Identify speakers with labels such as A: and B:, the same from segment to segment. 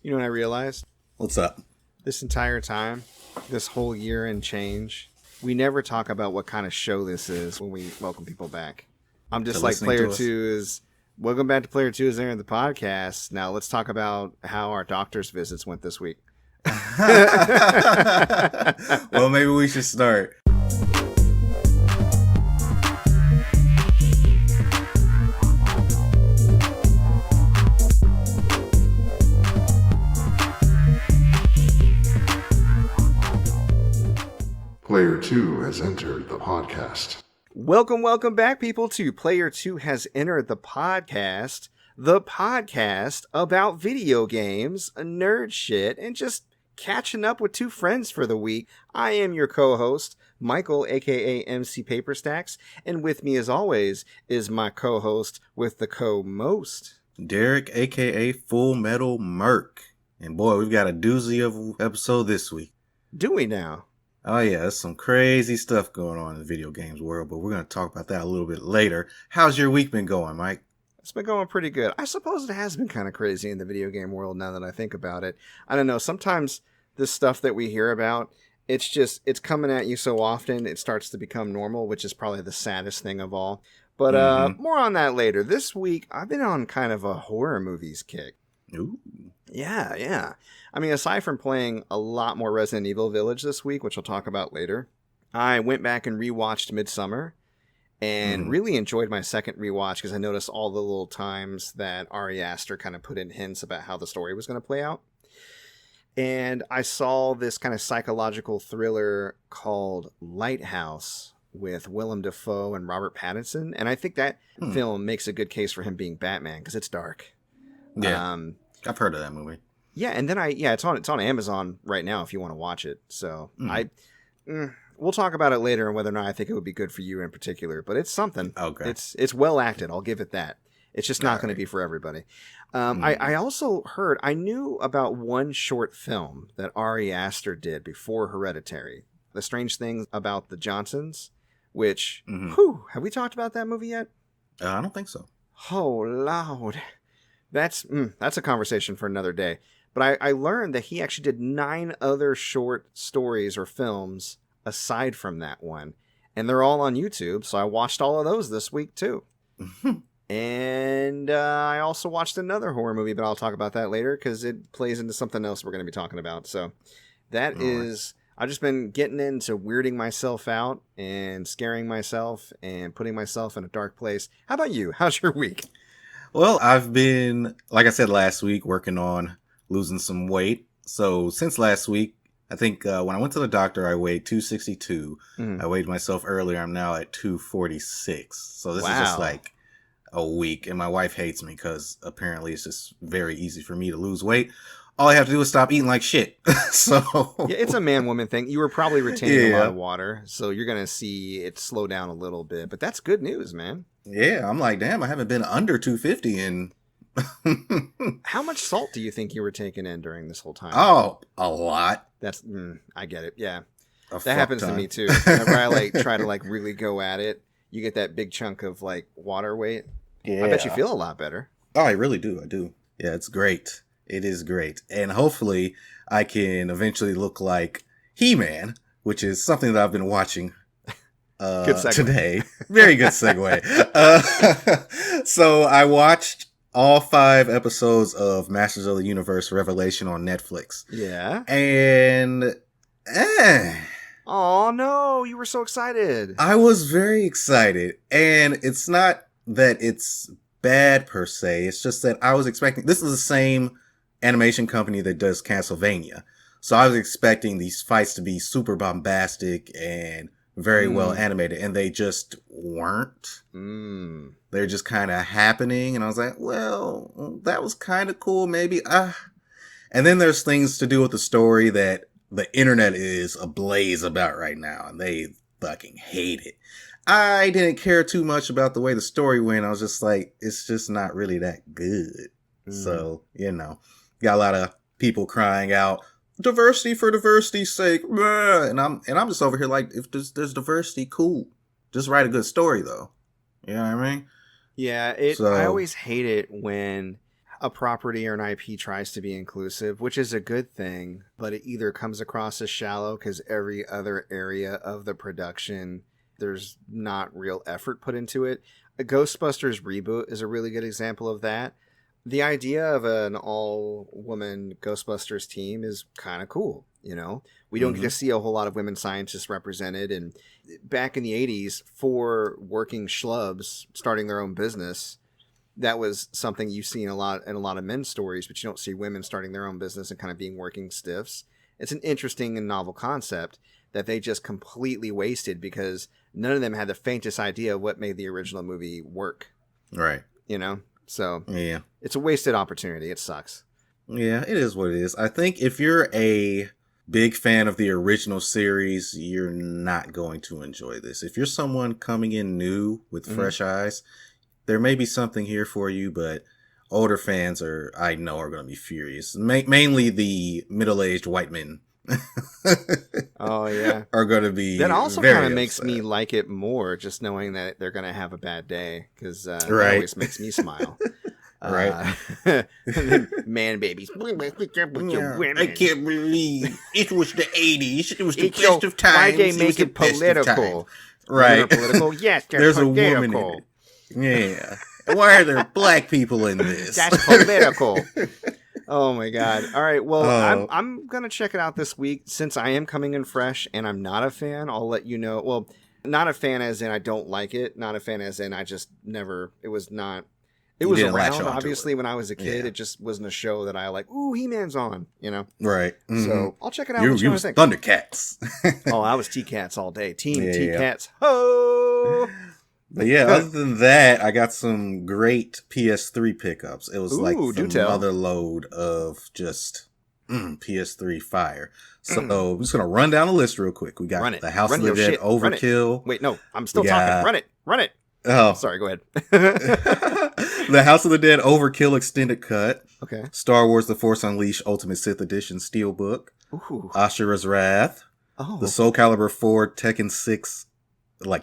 A: You know what I realized?
B: What's up?
A: This entire time, this whole year and change, we never talk about what kind of show this is when we welcome people back. I'm just
B: To
A: like,
B: listening
A: Player
B: to us?
A: 2 is, welcome back to Player 2 is there in the podcast. Now let's talk about how our doctor's visits went this week.
B: Well, maybe we should start.
C: Player 2 has entered the podcast.
A: Welcome back, people, to Player 2 Has Entered the podcast about video games, nerd shit, and just catching up with two friends for the week. I am your co-host, Michael, aka MC Paperstacks, and with me, as always, is my co-host with the co-most,
B: Derek, aka Full Metal Merc. And boy, we've got a doozy of an episode this week.
A: Do we now?
B: Oh yeah, there's some crazy stuff going on in the video games world, but we're going to talk about that a little bit later. How's your week been going, Mike?
A: It's been going pretty good. I suppose it has been kind of crazy in the video game world now that I think about it. I don't know, sometimes this stuff that we hear about, it's coming at you so often, it starts to become normal, which is probably the saddest thing of all. But more on that later. This week, I've been on kind of a horror movies kick.
B: Ooh.
A: Yeah. I mean, aside from playing a lot more Resident Evil Village this week, which we'll talk about later, I went back and rewatched Midsommar and really enjoyed my second rewatch because I noticed all the little times that Ari Aster kind of put in hints about how the story was going to play out. And I saw this kind of psychological thriller called Lighthouse with Willem Dafoe and Robert Pattinson. And I think that film makes a good case for him being Batman because it's dark.
B: Yeah, I've heard of that movie.
A: Yeah, and then it's on Amazon right now if you want to watch it. So we'll talk about it later and whether or not I think it would be good for you in particular. But it's something.
B: Okay.
A: It's well acted. I'll give it that. It's just not going to be for everybody. I also heard, I knew about one short film that Ari Aster did before Hereditary. The Strange Things About the Johnsons, which, have we talked about that movie yet?
B: I don't think so.
A: Oh, Lord. That's a conversation for another day. But I learned that he actually did 9 other short stories or films aside from that one. And they're all on YouTube, so I watched all of those this week, too. And I also watched another horror movie, but I'll talk about that later because it plays into something else we're going to be talking about. So that is... I've just been getting into weirding myself out and scaring myself and putting myself in a dark place. How about you? How's your week?
B: Well, I've been, like I said last week, working on losing some weight. So since last week, I think when I went to the doctor, I weighed 262. I weighed myself earlier. I'm now at 246. So this is just like a week. And my wife hates me because apparently it's just very easy for me to lose weight. All I have to do is stop eating like shit. So
A: yeah, it's a man-woman thing. You were probably retaining a lot of water, so you're going to see it slow down a little bit. But that's good news, man.
B: Yeah, I'm like, damn, I haven't been under 250 in...
A: How much salt do you think you were taking in during this whole time?
B: Oh, a lot.
A: That's, I get it, yeah.
B: That
A: happens to me, too. Whenever I try to really go at it, you get that big chunk of water weight. Yeah. I bet you feel a lot better.
B: Oh, I really do. I do. Yeah, it's great. It is great. And hopefully I can eventually look like He-Man, which is something that I've been watching
A: good segue.
B: Today. Very good segue. So I watched all 5 episodes of Masters of the Universe Revelation on Netflix.
A: Yeah.
B: And
A: oh, no. You were so excited.
B: I was very excited. And it's not that it's bad per se. It's just that I was expecting... This is the same animation company that does Castlevania. So I was expecting these fights to be super bombastic and very well animated, and they just weren't. They're just kind of happening, and I was like, well, that was kind of cool, maybe. And then there's things to do with the story that the internet is ablaze about right now, and they fucking hate it. I didn't care too much about the way the story went. I was just like, it's just not really that good. So, got a lot of people crying out, diversity for diversity's sake. And I'm just over here like, if there's diversity, cool. Just write a good story, though. You know what I mean?
A: Yeah, I always hate it when a property or an IP tries to be inclusive, which is a good thing, but it either comes across as shallow because every other area of the production, there's not real effort put into it. A Ghostbusters reboot is a really good example of that. The idea of an all-woman Ghostbusters team is kind of cool, you know? We don't get to see a whole lot of women scientists represented, and back in the 80s, for working schlubs starting their own business, that was something you see in a lot of men's stories, but you don't see women starting their own business and kind of being working stiffs. It's an interesting and novel concept that they just completely wasted because none of them had the faintest idea of what made the original movie work.
B: Right.
A: You know? So
B: yeah,
A: it's a wasted opportunity. It sucks.
B: Yeah, it is what it is. I think if you're a big fan of the original series, you're not going to enjoy this. If you're someone coming in new with fresh eyes, there may be something here for you, but older fans I know are going to be furious. Mainly the middle-aged white men.
A: Oh yeah,
B: are going to be.
A: That also kind of makes me like it more, just knowing that they're going to have a bad day, because that always makes me smile.
B: Right.
A: Man babies.
B: I can't believe it was the 80s. It was the
A: It's
B: best of times.
A: Why they
B: It
A: make
B: was the
A: it
B: best of times.
A: political?
B: Right.
A: Political? Yes,
B: There's
A: political.
B: a woman in it. Yeah. Why are there black people in this?
A: That's political. Oh my god. All right. Well, I'm going to check it out this week since I am coming in fresh and I'm not a fan. I'll let you know. Well, not a fan as in I don't like it. Not a fan as in I just never, it was not, it was around obviously when I was a kid. It just wasn't a show that I like, ooh, He-Man's on, you know?
B: Right. Mm-hmm.
A: So I'll check it out.
B: You was Thundercats.
A: Oh, I was T-Cats all day. Team T-Cats. Ho!
B: But yeah, other than that, I got some great PS3 pickups. It was like the mother load of just PS3 fire. So I'm just going to run down the list real quick. We got the House of the Dead Overkill.
A: Wait, no, I'm still talking. Run it.
B: Oh.
A: Sorry, go ahead.
B: The House of the Dead Overkill Extended Cut.
A: Okay.
B: Star Wars The Force Unleashed Ultimate Sith Edition Steelbook.
A: Ooh.
B: Ashura's Wrath.
A: Oh.
B: The Soul Calibur 4 Tekken 6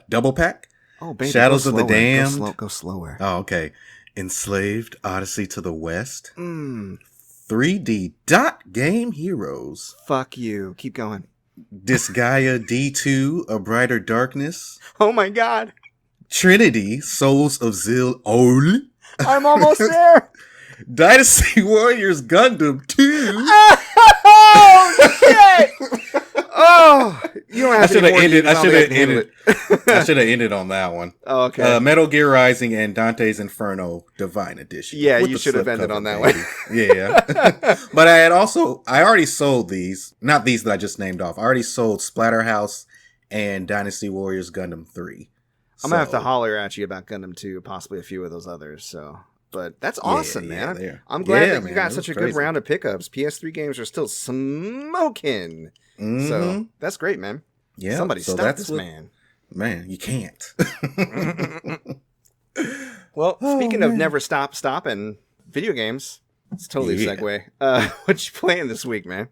B: double pack.
A: Oh, baby,
B: Shadows of the Damned.
A: Go slower.
B: Oh, okay. Enslaved Odyssey to the West. 3D Dot Game Heroes.
A: Fuck you. Keep going.
B: Disgaea D2 A Brighter Darkness.
A: Oh my god.
B: Trinity Souls of Zil Ol.
A: I'm almost there.
B: Dynasty Warriors Gundam 2.
A: Oh shit. Oh, you don't have
B: I should have ended. I should have
A: it.
B: ended on that one.
A: Oh, okay.
B: Metal Gear Rising and Dante's Inferno Divine Edition.
A: Yeah, you should have ended on that one.
B: Yeah, but I already sold these. Not these that I just named off. I already sold Splatterhouse and Dynasty Warriors Gundam 3.
A: I'm gonna have to holler at you about Gundam 2, possibly a few of those others. So, but that's awesome, man. I'm glad that you got such a good round of pickups. PS3 games are still smoking. Mm-hmm. So that's great, man.
B: Yeah.
A: Somebody stop this man.
B: Man, you can't.
A: Well, speaking of never stopping video games, it's totally a segue. What you playing this week, man?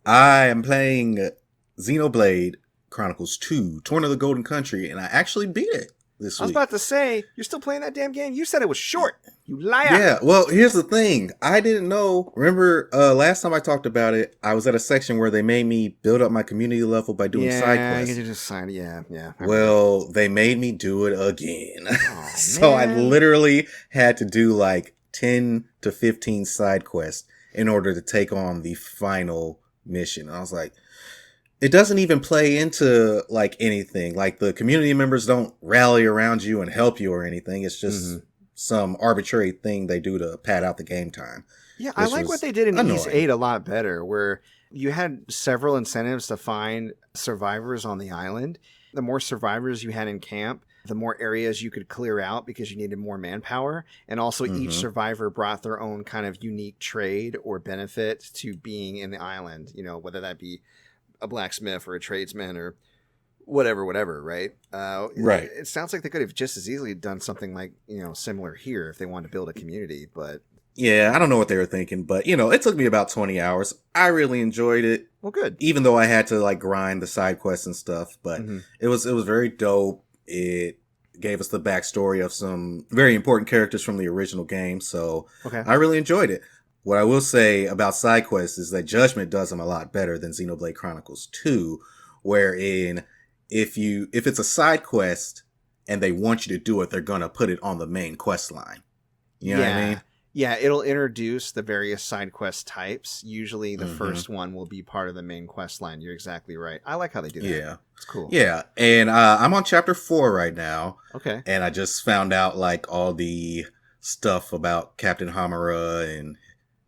B: I am playing Xenoblade Chronicles 2, Torn of the Golden Country, and I actually beat it this week.
A: I was about to say, you're still playing that damn game? You said it was short. You liar.
B: Yeah, well, here's the thing. I didn't know. Remember, last time I talked about it, I was at a section where they made me build up my community level by doing side quests.
A: Yeah.
B: Well, they made me do it again. So I literally had to do like 10 to 15 side quests in order to take on the final mission. And I was like, it doesn't even play into like anything. Like the community members don't rally around you and help you or anything. It's just some arbitrary thing they do to pad out the game time.
A: Yeah, I like what they did in Ys 8 a lot better, where you had several incentives to find survivors on the island. The more survivors you had in camp, the more areas you could clear out because you needed more manpower. And also each survivor brought their own kind of unique trade or benefit to being in the island, you know, whether that be a blacksmith or a tradesman or whatever, right?
B: Right.
A: It sounds like they could have just as easily done something like, you know, similar here if they wanted to build a community, but...
B: Yeah, I don't know what they were thinking, but, you know, it took me about 20 hours. I really enjoyed it.
A: Well, good.
B: Even though I had to, like, grind the side quests and stuff, but it was very dope. It gave us the backstory of some very important characters from the original game. So
A: Okay.
B: I really enjoyed it. What I will say about side quests is that Judgment does them a lot better than Xenoblade Chronicles 2, wherein if it's a side quest and they want you to do it, they're going to put it on the main quest line. You know what I mean?
A: Yeah, it'll introduce the various side quest types. Usually the
B: Mhm.
A: first one will be part of the main quest line. You're exactly right. I like how they do that.
B: Yeah.
A: It's cool.
B: Yeah. And I'm on chapter 4 right now.
A: Okay.
B: And I just found out like all the stuff about Captain Hamura and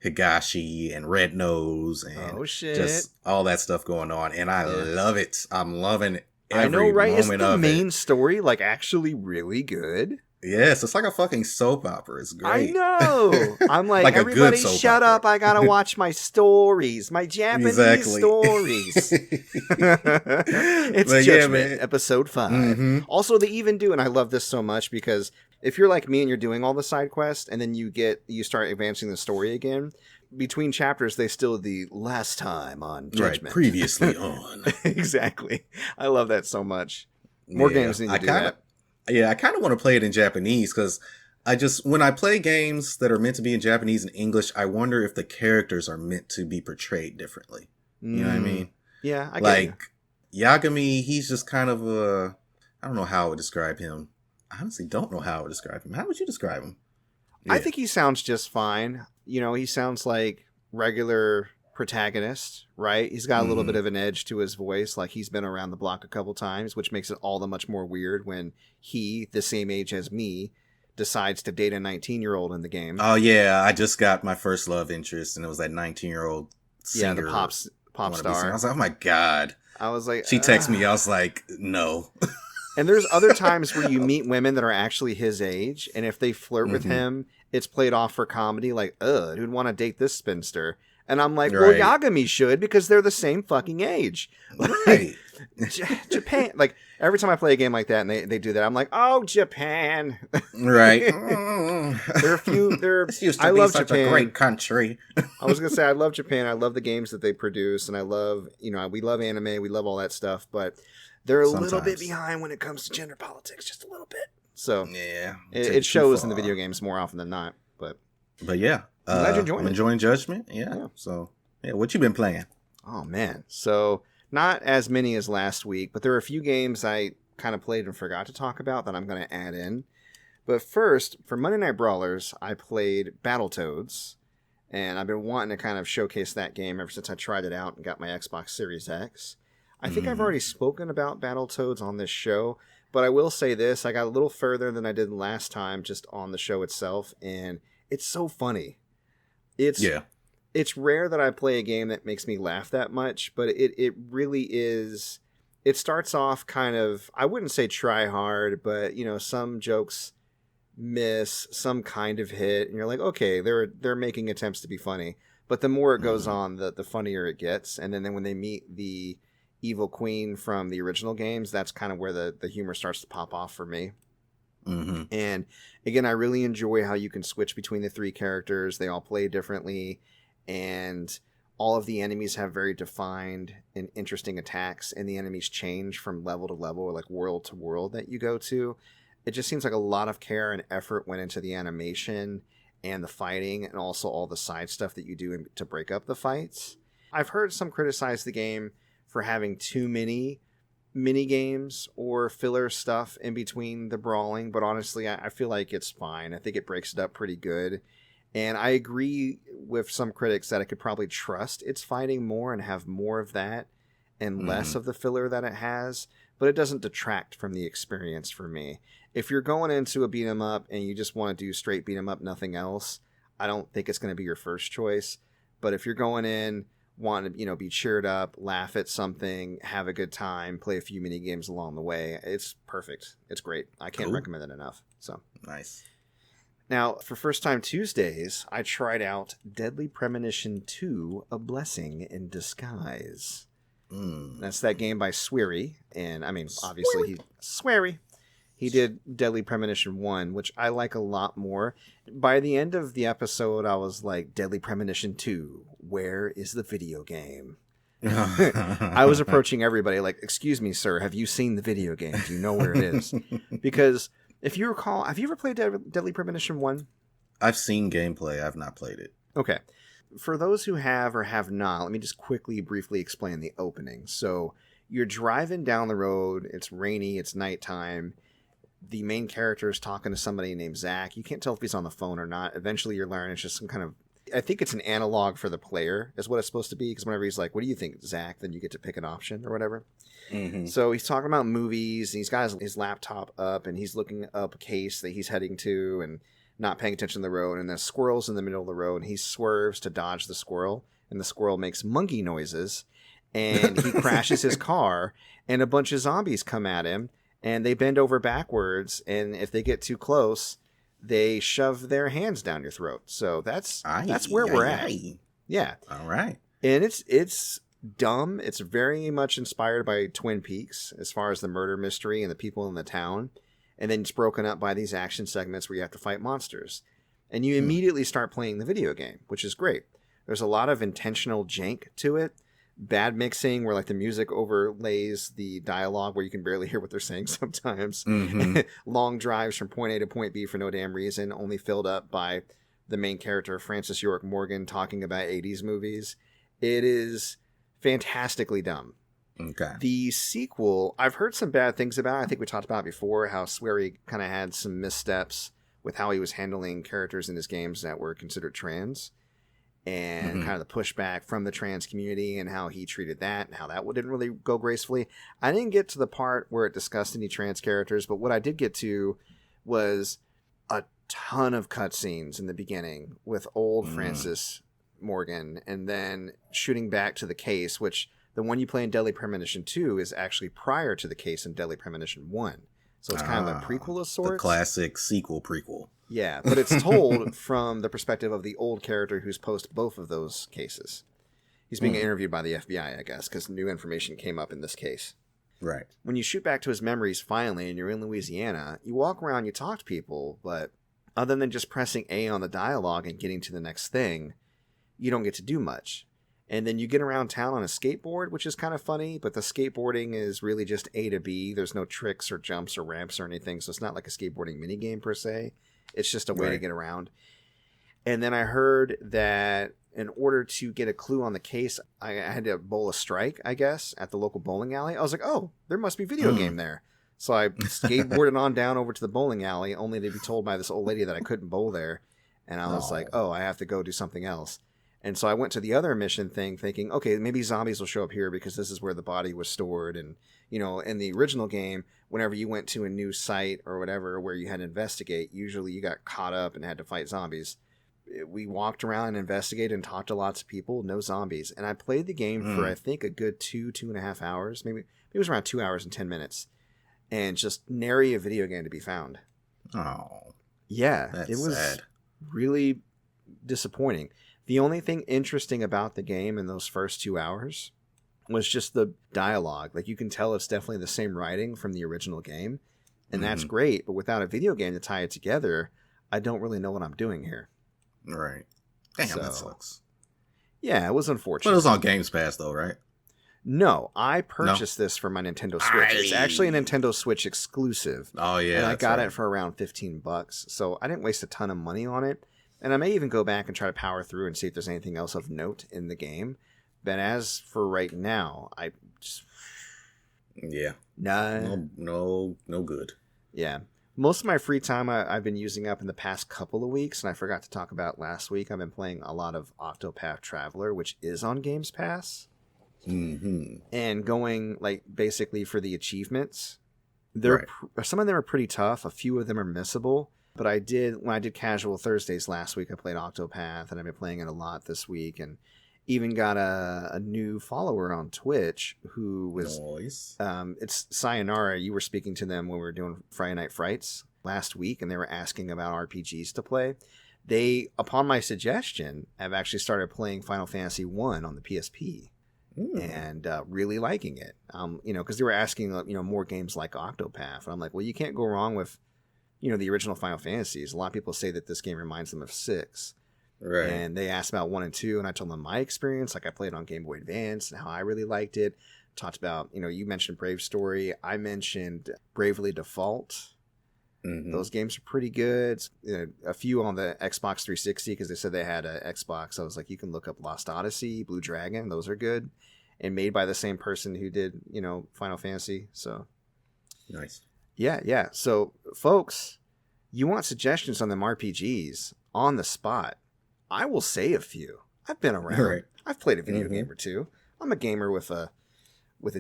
B: Higashi and Red Nose and
A: Oh, shit.
B: just all that stuff going on. And I love it. I'm loving every
A: I know, right? Is
B: moment
A: the
B: of
A: main
B: it.
A: story like actually really good?
B: Yes, it's like a fucking soap opera. It's great.
A: I know. I'm like,
B: Like a good
A: everybody
B: soap
A: shut
B: opera.
A: up. I gotta watch my stories. My Japanese
B: Exactly.
A: stories. It's
B: But yeah,
A: Judgment,
B: man.
A: episode 5.
B: Mhm.
A: Also, they even do, and I love this so much because if you're like me and you're doing all the side quests and then you start advancing the story again, between chapters they still the last time on
B: Right.
A: Judgment.
B: Previously on.
A: Exactly. I love that so much. More
B: Yeah,
A: games need to
B: I
A: do
B: kinda-
A: that.
B: Yeah, I kind of want to play it in Japanese because when I play games that are meant to be in Japanese and English, I wonder if the characters are meant to be portrayed differently. You know what I mean?
A: Yeah, I get
B: Like Yagami, he's just kind of I don't know how I would describe him. I honestly don't know how I would describe him. How would you describe him?
A: I
B: Yeah.
A: think he sounds just fine. You know, he sounds like regular protagonist, right? He's got a little
B: Mhm.
A: bit of an edge to his voice, like he's been around the block a couple times, which makes it all the much more weird when he, the same age as me, decides to date a 19-year-old in the game.
B: Oh yeah, I just got my first love interest, and it was that 19-year-old singer.
A: yeah, the pop
B: wannabe singer. I
A: star.
B: was like, oh my god.
A: I was like,
B: She texted me.
A: "Ah."
B: I was like, no.
A: And there's other times where you meet women that are actually his age, and if they flirt with
B: Mhm.
A: him, it's played off for comedy, like, ugh, who'd want to date this spinster? And I'm like,
B: Right.
A: well, Yagami should, because they're the same fucking age.
B: Right.
A: Japan, like, every time I play a game like that and they do that, I'm like, oh, Japan.
B: Right.
A: There are a few,
B: This used to
A: I
B: be
A: love
B: such
A: Japan.
B: a great country.
A: I was going to say, I love Japan. I love the games that they produce, and I love, we love anime, we love all that stuff, but they're a little bit
B: Sometimes.
A: behind when it comes to gender politics, just a little bit. So
B: Yeah.
A: it shows in the video games more often than not, but
B: But yeah.
A: I'm glad you're enjoying
B: I'm
A: it.
B: enjoying Judgment. Yeah.
A: Yeah.
B: So, yeah, what you been playing?
A: oh man. So not as many as last week, but there are a few games I kind of played and forgot to talk about that I'm going to add in. But first, for Monday Night Brawlers, I played Battletoads, and I've been wanting to kind of showcase that game ever since I tried it out and got my Xbox Series X. I think I've already spoken about Battletoads on this show, but I will say this, I got a little further than I did last time just on the show itself, and it's so funny. It's rare that I play a game that makes me laugh that much, but it really is. It starts off kind of, I wouldn't say try hard, but some jokes miss, some kind of hit, and you're like, okay, they're making attempts to be funny. But the more it goes on, the funnier it gets. And then when they meet the evil queen from the original games, that's kind of where the humor starts to pop off for me.
B: Mm-hmm.
A: And again, I really enjoy how you can switch between the three characters. They all play differently, and all of the enemies have very defined and interesting attacks, and the enemies change from level to level, or like world to world that you go to. It just seems like a lot of care and effort went into the animation and the fighting, and also all the side stuff that you do to break up the fights. I've heard some criticize the game for having too many mini games or filler stuff in between the brawling, but honestly, I feel like it's fine. I think it breaks it up pretty good. And I agree with some critics that it could probably trust its fighting more and have more of that and less of the filler that it has, but it doesn't detract from the experience for me. If you're going into a beat 'em up and you just want to do straight beat 'em up, nothing else, I don't think it's going to be your first choice. But if you're going in, want to be cheered up, laugh at something, have a good time, play a few mini games along the way, it's perfect. It's great. I can't recommend it enough. So
B: Nice.
A: now, for First Time Tuesdays, I tried out Deadly Premonition 2: A Blessing in Disguise. That's that game by Swery, and I mean, obviously Swery. He did Deadly Premonition 1, which I like a lot more. By the end of the episode, I was like, Deadly Premonition 2, where is the video game? I was approaching everybody like, excuse me, sir, have you seen the video game? Do you know where it is? Because if you recall, have you ever played Deadly Premonition 1?
B: I've seen gameplay. I've not played it.
A: Okay. For those who have or have not, let me just briefly explain the opening. So you're driving down the road. It's rainy. It's nighttime. The main character is talking to somebody named Zach. You can't tell if he's on the phone or not. Eventually you learn it's just some kind of, I think it's an analog for the player is what it's supposed to be. Because whenever he's like, what do you think, Zach? Then you get to pick an option or whatever. Mm-hmm. So he's talking about movies. And he's got his laptop up and he's looking up a case that he's heading to and not paying attention to the road, and the squirrel's in the middle of the road, and he swerves to dodge the squirrel, and the squirrel makes monkey noises, and he crashes his car, and a bunch of zombies come at him, and they bend over backwards, and if they get too close, they shove their hands down your throat. So that's where we're at. Yeah.
B: All right.
A: And it's dumb. It's very much inspired by Twin Peaks as far as the murder mystery and the people in the town. And then it's broken up by these action segments where you have to fight monsters. And you immediately start playing the video game, which is great. There's a lot of intentional jank to it. Bad mixing where like the music overlays the dialogue where you can barely hear what they're saying sometimes. Mm-hmm. Long drives from point A to point B for no damn reason, only filled up by the main character, Francis York Morgan, talking about 80s movies. It is fantastically dumb.
B: Okay.
A: The sequel, I've heard some bad things about. I think we talked about it before how Swery kind of had some missteps with how he was handling characters in his games that were considered trans, and kind of the pushback from the trans community and how he treated that and how that didn't really go gracefully. I didn't get to the part where it discussed any trans characters, but what I did get to was a ton of cutscenes in the beginning with old Francis Morgan, and then shooting back to the case, which the one you play in Deadly Premonition 2 is actually prior to the case in Deadly Premonition 1. So it's kind of a prequel of sorts.
B: The classic sequel prequel.
A: Yeah, but it's told from the perspective of the old character who's post both of those cases. He's being interviewed by the FBI, I guess, because new information came up in this case.
B: Right.
A: When you shoot back to his memories finally and you're in Louisiana, you walk around, you talk to people, but other than just pressing A on the dialogue and getting to the next thing, you don't get to do much. And then you get around town on a skateboard, which is kind of funny, but the skateboarding is really just A to B. There's no tricks or jumps or ramps or anything, so it's not like a skateboarding minigame per se. It's just a way to get around. And then I heard that in order to get a clue on the case, I had to bowl a strike, I guess, at the local bowling alley. I was like, oh, there must be video game there. So I skateboarded on down over to the bowling alley, only to be told by this old lady that I couldn't bowl there. And I was like, oh, I have to go do something else. And so I went to the other mission thing thinking, okay, maybe zombies will show up here because this is where the body was stored. And, you know, in the original game, whenever you went to a new site or whatever where you had to investigate, usually you got caught up and had to fight zombies. We walked around and investigated and talked to lots of people, no zombies. And I played the game for, I think, a good 2.5 hours. Maybe it was around 2 hours and 10 minutes. And just nary a video game to be found.
B: Oh.
A: Yeah.
B: That's
A: it was
B: sad.
A: Really disappointing. The only thing interesting about the game in those first 2 hours was just the dialogue. Like, you can tell it's definitely the same writing from the original game, and that's great. But without a video game to tie it together, I don't really know what I'm doing here.
B: Right. Damn, that sucks.
A: Yeah, it was unfortunate.
B: But it was on Games Pass, though, right?
A: No, I purchased this for my Nintendo Switch. It's actually a Nintendo Switch exclusive.
B: Oh, yeah.
A: And I got it for around $15. So I didn't waste a ton of money on it. And I may even go back and try to power through and see if there's anything else of note in the game. But as for right now, I just...
B: Yeah.
A: No
B: good.
A: Yeah. Most of my free time I've been using up in the past couple of weeks, and I forgot to talk about last week, I've been playing a lot of Octopath Traveler, which is on Games Pass.
B: Mm-hmm.
A: And going, like, basically for the achievements. Some of them are pretty tough. A few of them are missable. But when I did Casual Thursdays last week, I played Octopath, and I've been playing it a lot this week, and even got a new follower on Twitch who was...
B: Nice.
A: It's Sayonara. You were speaking to them when we were doing Friday Night Frights last week, and they were asking about RPGs to play. They, upon my suggestion, have actually started playing Final Fantasy I on the PSP. And really liking it. Because they were asking, more games like Octopath. And I'm like, well, you can't go wrong with... the original Final Fantasies. A lot of people say that this game reminds them of 6.
B: Right.
A: And they asked about 1 and 2, and I told them my experience. Like, I played on Game Boy Advance and how I really liked it. Talked about, you mentioned Brave Story. I mentioned Bravely Default.
B: Mm-hmm.
A: Those games are pretty good. A few on the Xbox 360 because they said they had an Xbox. I was like, you can look up Lost Odyssey, Blue Dragon. Those are good. And made by the same person who did, Final Fantasy. So,
B: Nice.
A: Yeah. So, folks, you want suggestions on them RPGs on the spot? I will say a few. I've been around.
B: Right.
A: I've played a video game or two. I'm a gamer with a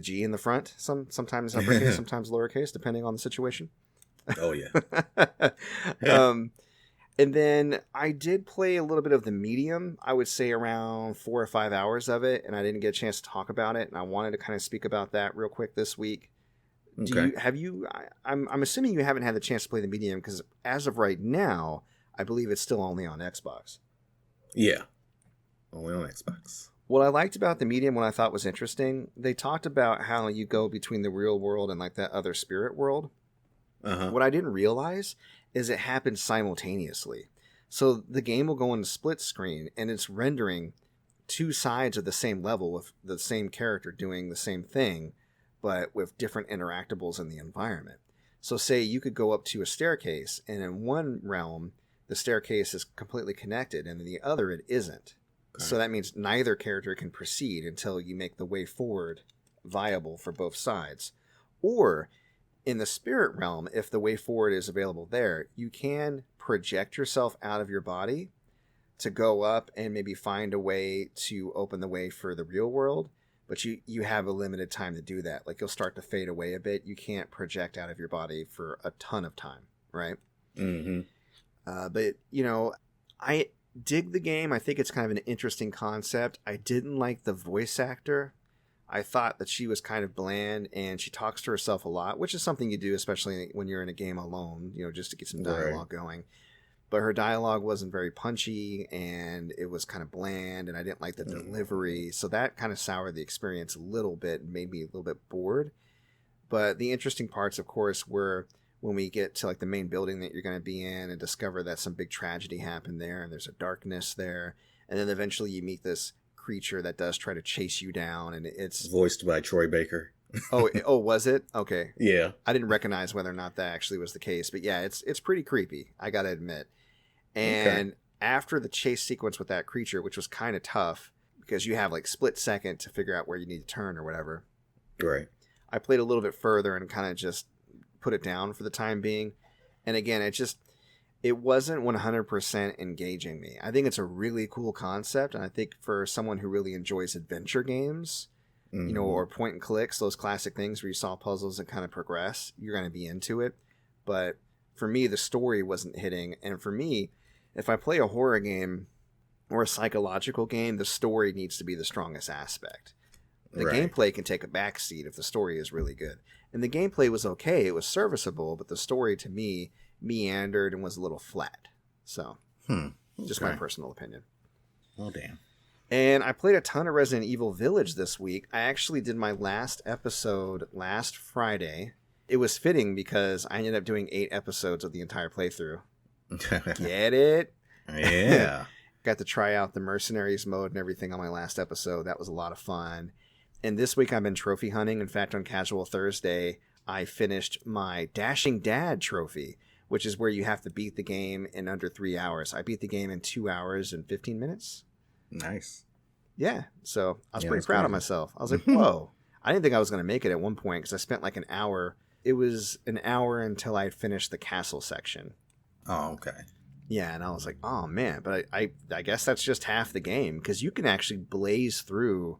A: G in the front. Sometimes uppercase, sometimes lowercase, depending on the situation.
B: Oh yeah.
A: And then I did play a little bit of the Medium. I would say around 4 or 5 hours of it, and I didn't get a chance to talk about it. And I wanted to kind of speak about that real quick this week.
B: Okay.
A: I'm assuming you haven't had the chance to play the Medium because as of right now, I believe it's still only on Xbox.
B: Yeah. Only on Xbox.
A: What I liked about the Medium, what I thought was interesting, they talked about how you go between the real world and like that other spirit world.
B: Uh-huh.
A: What I didn't realize is it happens simultaneously. So the game will go into split screen and it's rendering 2 sides of the same level with the same character doing the same thing, but with different interactables in the environment. So say you could go up to a staircase and in one realm, the staircase is completely connected and in the other it isn't. Okay. So that means neither character can proceed until you make the way forward viable for both sides. Or in the spirit realm, if the way forward is available there, you can project yourself out of your body to go up and maybe find a way to open the way for the real world. But you have a limited time to do that. Like, you'll start to fade away a bit. You can't project out of your body for a ton of time, right?
B: Mm-hmm.
A: But, I dig the game. I think it's kind of an interesting concept. I didn't like the voice actor. I thought that she was kind of bland, and she talks to herself a lot, which is something you do, especially when you're in a game alone, just to get some dialogue going. But her dialogue wasn't very punchy, and it was kind of bland, and I didn't like the delivery. So that kind of soured the experience a little bit and made me a little bit bored. But the interesting parts, of course, were when we get to like the main building that you're going to be in and discover that some big tragedy happened there, and there's a darkness there. And then eventually you meet this creature that does try to chase you down, and it's
B: voiced by Troy Baker.
A: oh, was it? Okay.
B: Yeah.
A: I didn't recognize whether or not that actually was the case, but yeah, it's pretty creepy, I gotta admit. And after the chase sequence with that creature, which was kind of tough because you have like split second to figure out where you need to turn or whatever.
B: Right.
A: I played a little bit further and kind of just put it down for the time being. And again, it wasn't 100% engaging me. I think it's a really cool concept, and I think for someone who really enjoys adventure games, or point and clicks, those classic things where you solve puzzles and kind of progress, you're going to be into it. But for me, the story wasn't hitting, and for me, if I play a horror game or a psychological game, the story needs to be the strongest aspect. The gameplay can take a backseat if the story is really good. And the gameplay was okay, it was serviceable, but the story to me meandered and was a little flat. So, just my personal opinion.
B: Oh, damn.
A: And I played a ton of Resident Evil Village this week. I actually did my last episode last Friday. It was fitting because I ended up doing 8 episodes of the entire playthrough. Get it?
B: Yeah.
A: Got to try out the Mercenaries mode and everything on my last episode. That was a lot of fun. And this week I've been trophy hunting. In fact, on Casual Thursday, I finished my Dashing Dad trophy, which is where you have to beat the game in under 3 hours. I beat the game in 2 hours and 15 minutes.
B: Nice.
A: Yeah, so I was pretty proud of myself. I was like, whoa. I didn't think I was going to make it at one point because I spent like an hour. It was an hour until I finished the castle section.
B: Oh, okay.
A: Yeah, and I was like, oh man. But I guess that's just half the game because you can actually blaze through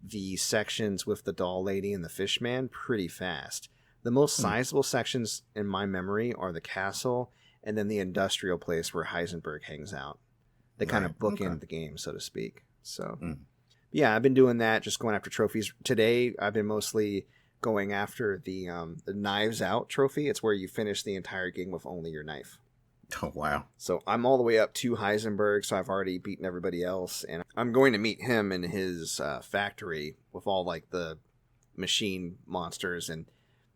A: the sections with the doll lady and the fish man pretty fast. The most sizable sections in my memory are the castle and then the industrial place where Heisenberg hangs out. They kind of bookend the game, so to speak. So, yeah, I've been doing that, just going after trophies. Today, I've been mostly going after the Knives Out trophy. It's where you finish the entire game with only your knife.
B: Oh, wow.
A: So I'm all the way up to Heisenberg, so I've already beaten everybody else. And I'm going to meet him in his factory with all, like, the machine monsters. And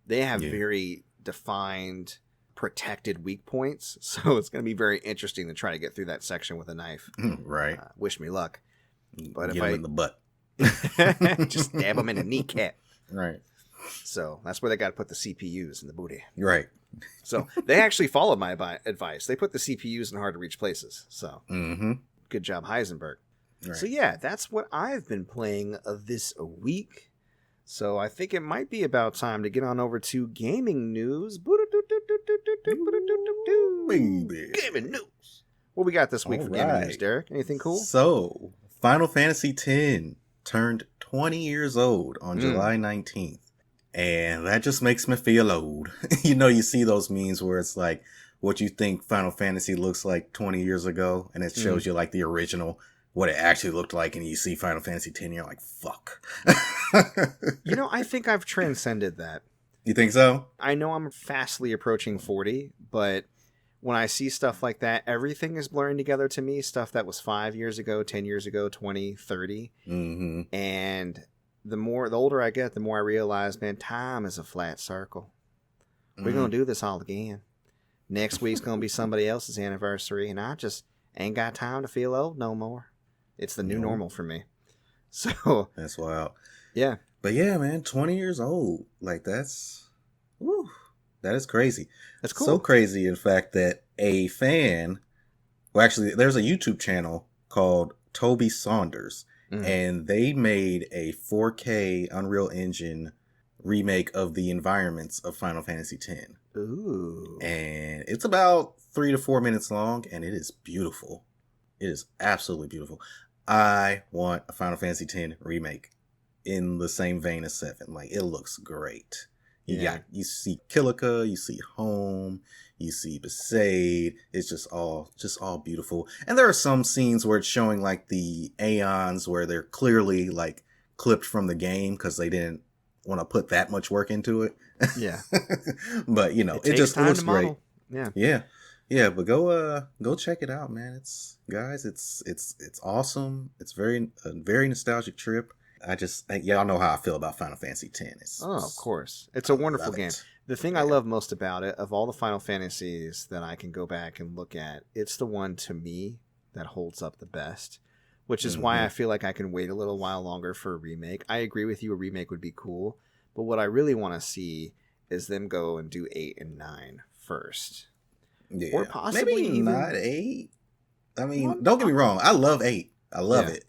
A: they have very defined protected weak points. So it's going to be very interesting to try to get through that section with a knife.
B: Right.
A: Wish me luck. But
B: Get
A: if
B: him in the butt.
A: just stab him in the kneecap.
B: Right.
A: So that's where they got to put the CPUs in the booty.
B: Right.
A: So they actually followed my advice. They put the CPUs in hard to reach places. So good job, Heisenberg.
B: Right.
A: So yeah, that's what I've been playing this week. So I think it might be about time to get on over to gaming news.
B: Baby.
A: Gaming news. What we got this week
B: All
A: for gaming
B: right.
A: news, Derek? Anything cool?
B: So, Final Fantasy X turned 20 years old on July 19th. And that just makes me feel old. You see those memes where it's like what you think Final Fantasy looks like 20 years ago. And it shows you like the original, what it actually looked like. And you see Final Fantasy X and you're like, fuck.
A: I think I've transcended that.
B: You think so?
A: I know I'm fastly approaching 40, but when I see stuff like that, everything is blurring together to me. Stuff that was 5 years ago, 10 years ago, 20, 30.
B: Mm-hmm.
A: And the older I get, the more I realize, man, time is a flat circle. We're going to do this all again. Next week's going to be somebody else's anniversary, and I just ain't got time to feel old no more. It's the new normal for me. So
B: That's wild.
A: Yeah.
B: But yeah, man, 20 years old. Like, that is crazy.
A: That's cool.
B: So crazy, in fact, that a fan, well, actually, there's a YouTube channel called Toby Saunders, and they made a 4K Unreal Engine remake of the environments of Final Fantasy X.
A: Ooh.
B: And it's about 3 to 4 minutes long, and it is beautiful. It is absolutely beautiful. I want a Final Fantasy X remake in the same vein as 7. Like, it looks great. You see Kilika, you see Home, you see Besaid. It's just all beautiful. And there are some scenes where it's showing like the Aeons where they're clearly like clipped from the game because they didn't want to put that much work into it.
A: Yeah.
B: But it just looks great.
A: Yeah.
B: Yeah, but go check it out, man. It's awesome. It's a very nostalgic trip. Y'all know how I feel about Final Fantasy X.
A: Of course. It's a wonderful game. The thing I love most about it, of all the Final Fantasies that I can go back and look at, it's the one to me that holds up the best, which is why I feel like I can wait a little while longer for a remake. I agree with you, a remake would be cool, but what I really want to see is them go and do 8 and 9 first.
B: Yeah.
A: Or possibly
B: maybe
A: even...
B: not 8. I mean, don't get me wrong. I love 8. I love it.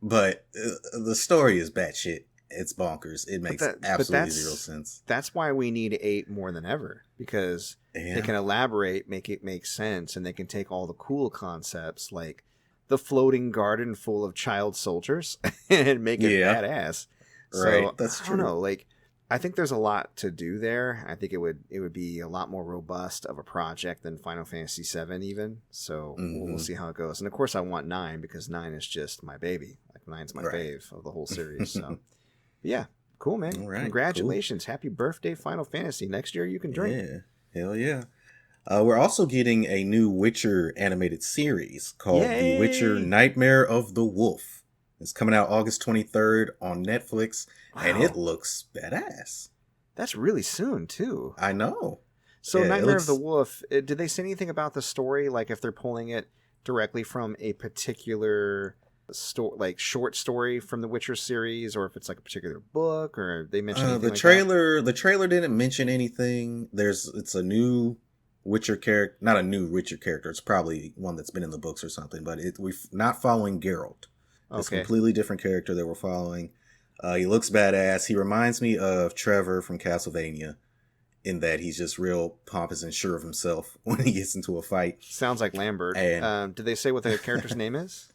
B: But the story is batshit. It's bonkers. It makes absolutely zero sense.
A: That's why we need 8 more than ever, because they can elaborate, make it make sense, and they can take all the cool concepts like the floating garden full of child soldiers and make it badass.
B: Right,
A: so,
B: that's true.
A: I don't know, like, I think there's a lot to do there. I think it would be a lot more robust of a project than Final Fantasy VII even. So we'll see how it goes. And of course I want 9 because 9 is just my baby. Like 9's my fave of the whole series. So yeah, cool, man. All right, congratulations. Cool. Happy birthday, Final Fantasy. Next year you can drink.
B: Yeah, hell yeah. We're also getting a new Witcher animated series called The Witcher Nightmare of the Wolf. It's coming out August 23rd on Netflix, and it looks badass.
A: That's really soon, too.
B: I know.
A: So Nightmare of the Wolf, did they say anything about the story? Like if they're pulling it directly from a particular short story from the Witcher series, or if it's like a particular book, or they mentioned anything
B: the trailer? The trailer didn't mention anything. It's a new Witcher character, not a new Witcher character. It's probably one that's been in the books or something. But we're not following Geralt. It's a completely different character that we're following. He looks badass. He reminds me of Trevor from Castlevania in that he's just real pompous and sure of himself when he gets into a fight.
A: Sounds like Lambert. And, did they say what the character's name is?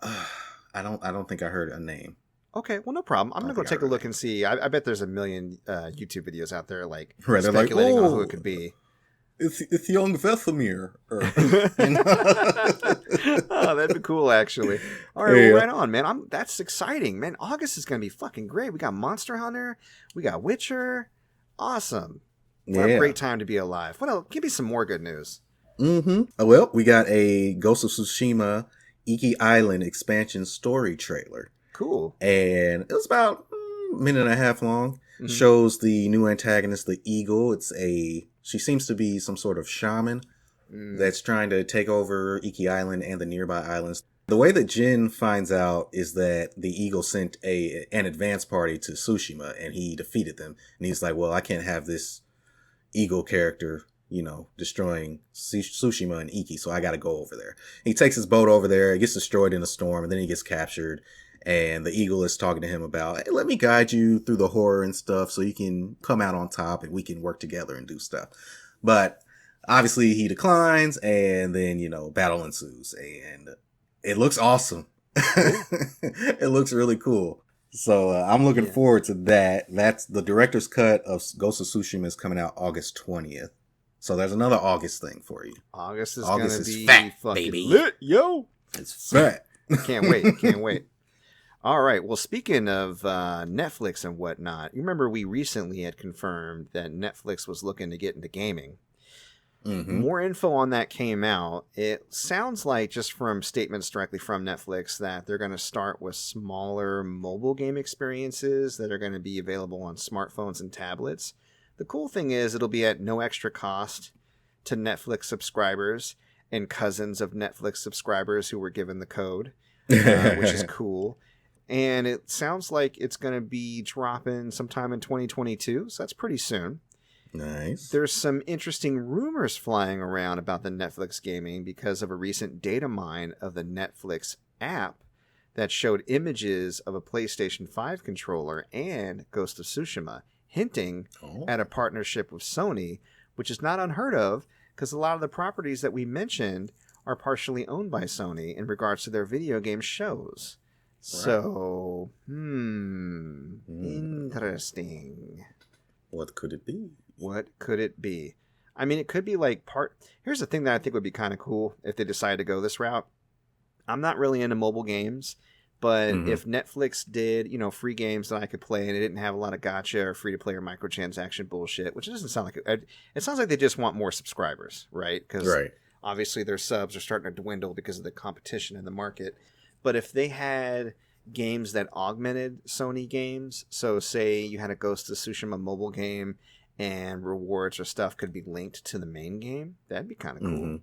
B: I don't think I heard a name.
A: Okay, well, no problem. I'm going to go take a look and see. I bet there's a million YouTube videos out there speculating on who it could be.
B: It's young Vesemir.
A: Oh, that'd be cool, actually. All right, well, right on, man. That's exciting, man. August is going to be fucking great. We got Monster Hunter. We got Witcher. Awesome. What a great time to be alive. What else? Give me some more good news.
B: Well, we got a Ghost of Tsushima Iki Island expansion story trailer.
A: Cool.
B: And it was about a minute and a half long. Shows the new antagonist, the Eagle. It's a She seems to be some sort of shaman that's trying to take over Iki Island and the nearby islands. The way that Jin finds out is that the Eagle sent an advance party to Tsushima and he defeated them. And he's like, well, I can't have this Eagle character, destroying Tsushima and Iki, so I got to go over there. He takes his boat over there, it gets destroyed in a storm, and then he gets captured. And the Eagle is talking to him about, hey, let me guide you through the horror and stuff so you can come out on top and we can work together and do stuff. But obviously he declines, and then, battle ensues. And it looks awesome. It looks really cool. So I'm looking forward to that. That's the director's cut of Ghost of Tsushima is coming out August 20th. So there's another August thing for you.
A: August is going to be
B: fat,
A: fucking
B: baby.
A: lit, yo.
B: It's fat.
A: Can't wait. All right. Well, speaking of Netflix and whatnot, you remember we recently had confirmed that Netflix was looking to get into gaming.
B: Mm-hmm.
A: More info on that came out. It sounds like, just from statements directly from Netflix, that they're going to start with smaller mobile game experiences that are going to be available on smartphones and tablets. The cool thing is it'll be at no extra cost to Netflix subscribers and cousins of Netflix subscribers who were given the code, which is cool. And it sounds like it's going to be dropping sometime in 2022, so that's pretty soon.
B: Nice.
A: There's some interesting rumors flying around about the Netflix gaming because of a recent data mine of the Netflix app that showed images of a PlayStation 5 controller and Ghost of Tsushima, hinting at a partnership with Sony, which is not unheard of because a lot of the properties that we mentioned are partially owned by Sony in regards to their video game shows. So, interesting.
B: What could it be?
A: What could it be? I mean, it could be like Here's the thing that I think would be kind of cool if they decided to go this route. I'm not really into mobile games, but if Netflix did, free games that I could play and it didn't have a lot of gacha or free-to-play or microtransaction bullshit, which doesn't sound like it. It sounds like they just want more subscribers, right? Because obviously their subs are starting to dwindle because of the competition in the market. But if they had games that augmented Sony games, so say you had a Ghost of Tsushima mobile game and rewards or stuff could be linked to the main game, that'd be kind of cool.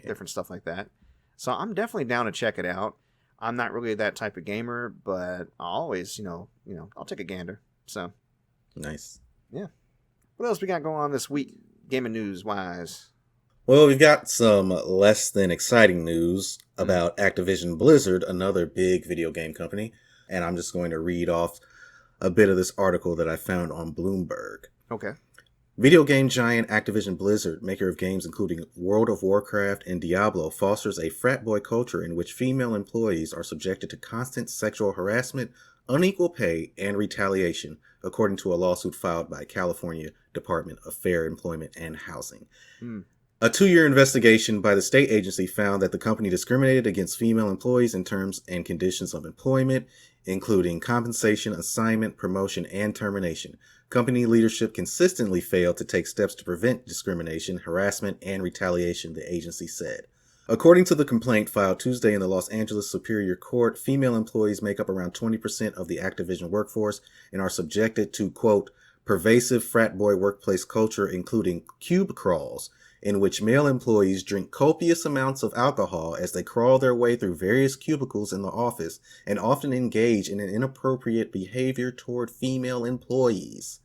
A: Different stuff like that. So I'm definitely down to check it out. I'm not really that type of gamer, but I'll always, I'll take a gander. So
B: nice.
A: Yeah. What else we got going on this week, gaming news wise?
B: Well, we've got some less than exciting news about Activision Blizzard, another big video game company. And I'm just going to read off a bit of this article that I found on Bloomberg.
A: Okay.
B: Video game giant Activision Blizzard, maker of games including World of Warcraft and Diablo, fosters a frat boy culture in which female employees are subjected to constant sexual harassment, unequal pay, and retaliation, according to a lawsuit filed by California Department of Fair Employment and Housing. A 2-year investigation by the state agency found that the company discriminated against female employees in terms and conditions of employment, including compensation, assignment, promotion, and termination. Company leadership consistently failed to take steps to prevent discrimination, harassment, and retaliation, the agency said. According to the complaint filed Tuesday in the Los Angeles Superior Court, female employees make up around 20% of the Activision workforce and are subjected to, quote, pervasive frat boy workplace culture, including cube crawls, in which male employees drink copious amounts of alcohol as they crawl their way through various cubicles in the office and often engage in an inappropriate behavior toward female employees.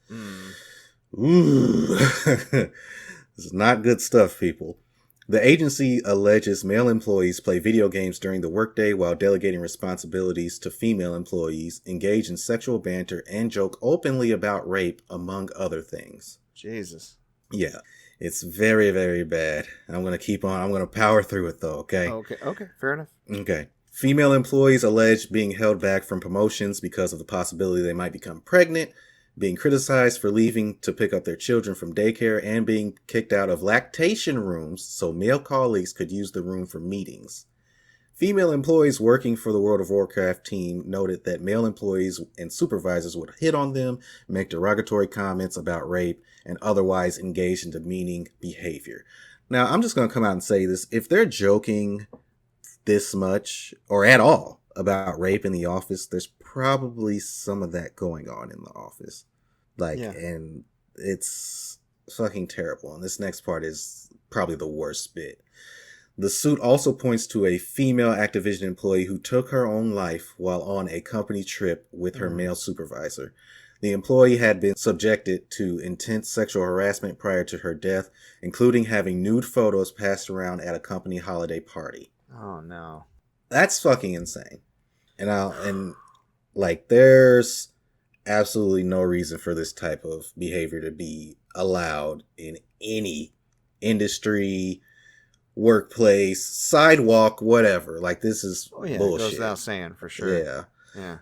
B: Ooh. This is not good stuff, people. The agency alleges male employees play video games during the workday while delegating responsibilities to female employees, engage in sexual banter, and joke openly about rape, among other things.
A: Jesus.
B: Yeah. It's very, very bad. I'm going to keep on. I'm going to power through it, though, okay?
A: Okay. Fair enough.
B: Okay. Female employees alleged being held back from promotions because of the possibility they might become pregnant, being criticized for leaving to pick up their children from daycare, and being kicked out of lactation rooms so male colleagues could use the room for meetings. Female employees working for the World of Warcraft team noted that male employees and supervisors would hit on them, make derogatory comments about rape, and otherwise engage in demeaning behavior. Now, I'm just going to come out and say this. If they're joking this much, or at all, about rape in the office, there's probably some of that going on in the office. And it's fucking terrible. And this next part is probably the worst bit. The suit also points to a female Activision employee who took her own life while on a company trip with her male supervisor. The employee had been subjected to intense sexual harassment prior to her death, including having nude photos passed around at a company holiday party.
A: Oh no.
B: That's fucking insane. There's absolutely no reason for this type of behavior to be allowed in any industry, workplace, sidewalk, whatever. Like, this is bullshit. It
A: goes without saying, for sure. Yeah.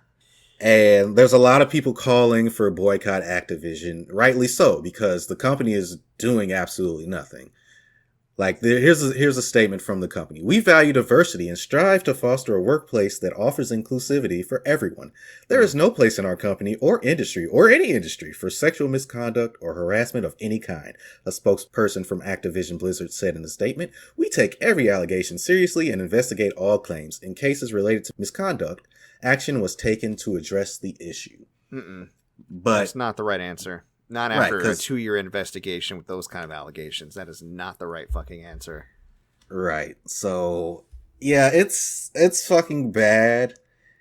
B: And there's a lot of people calling for boycott Activision, rightly so, because the company is doing absolutely nothing. Like, here's a statement from the company. We value diversity and strive to foster a workplace that offers inclusivity for everyone. There is no place in our company or industry or any industry for sexual misconduct or harassment of any kind, a spokesperson from Activision Blizzard said in the statement. We take every allegation seriously and investigate all claims. In cases related to misconduct, action was taken to address the issue. But
A: that's not the right answer. Not after a 2-year investigation with those kind of allegations. That is not the right fucking answer.
B: Right. So, yeah, it's fucking bad.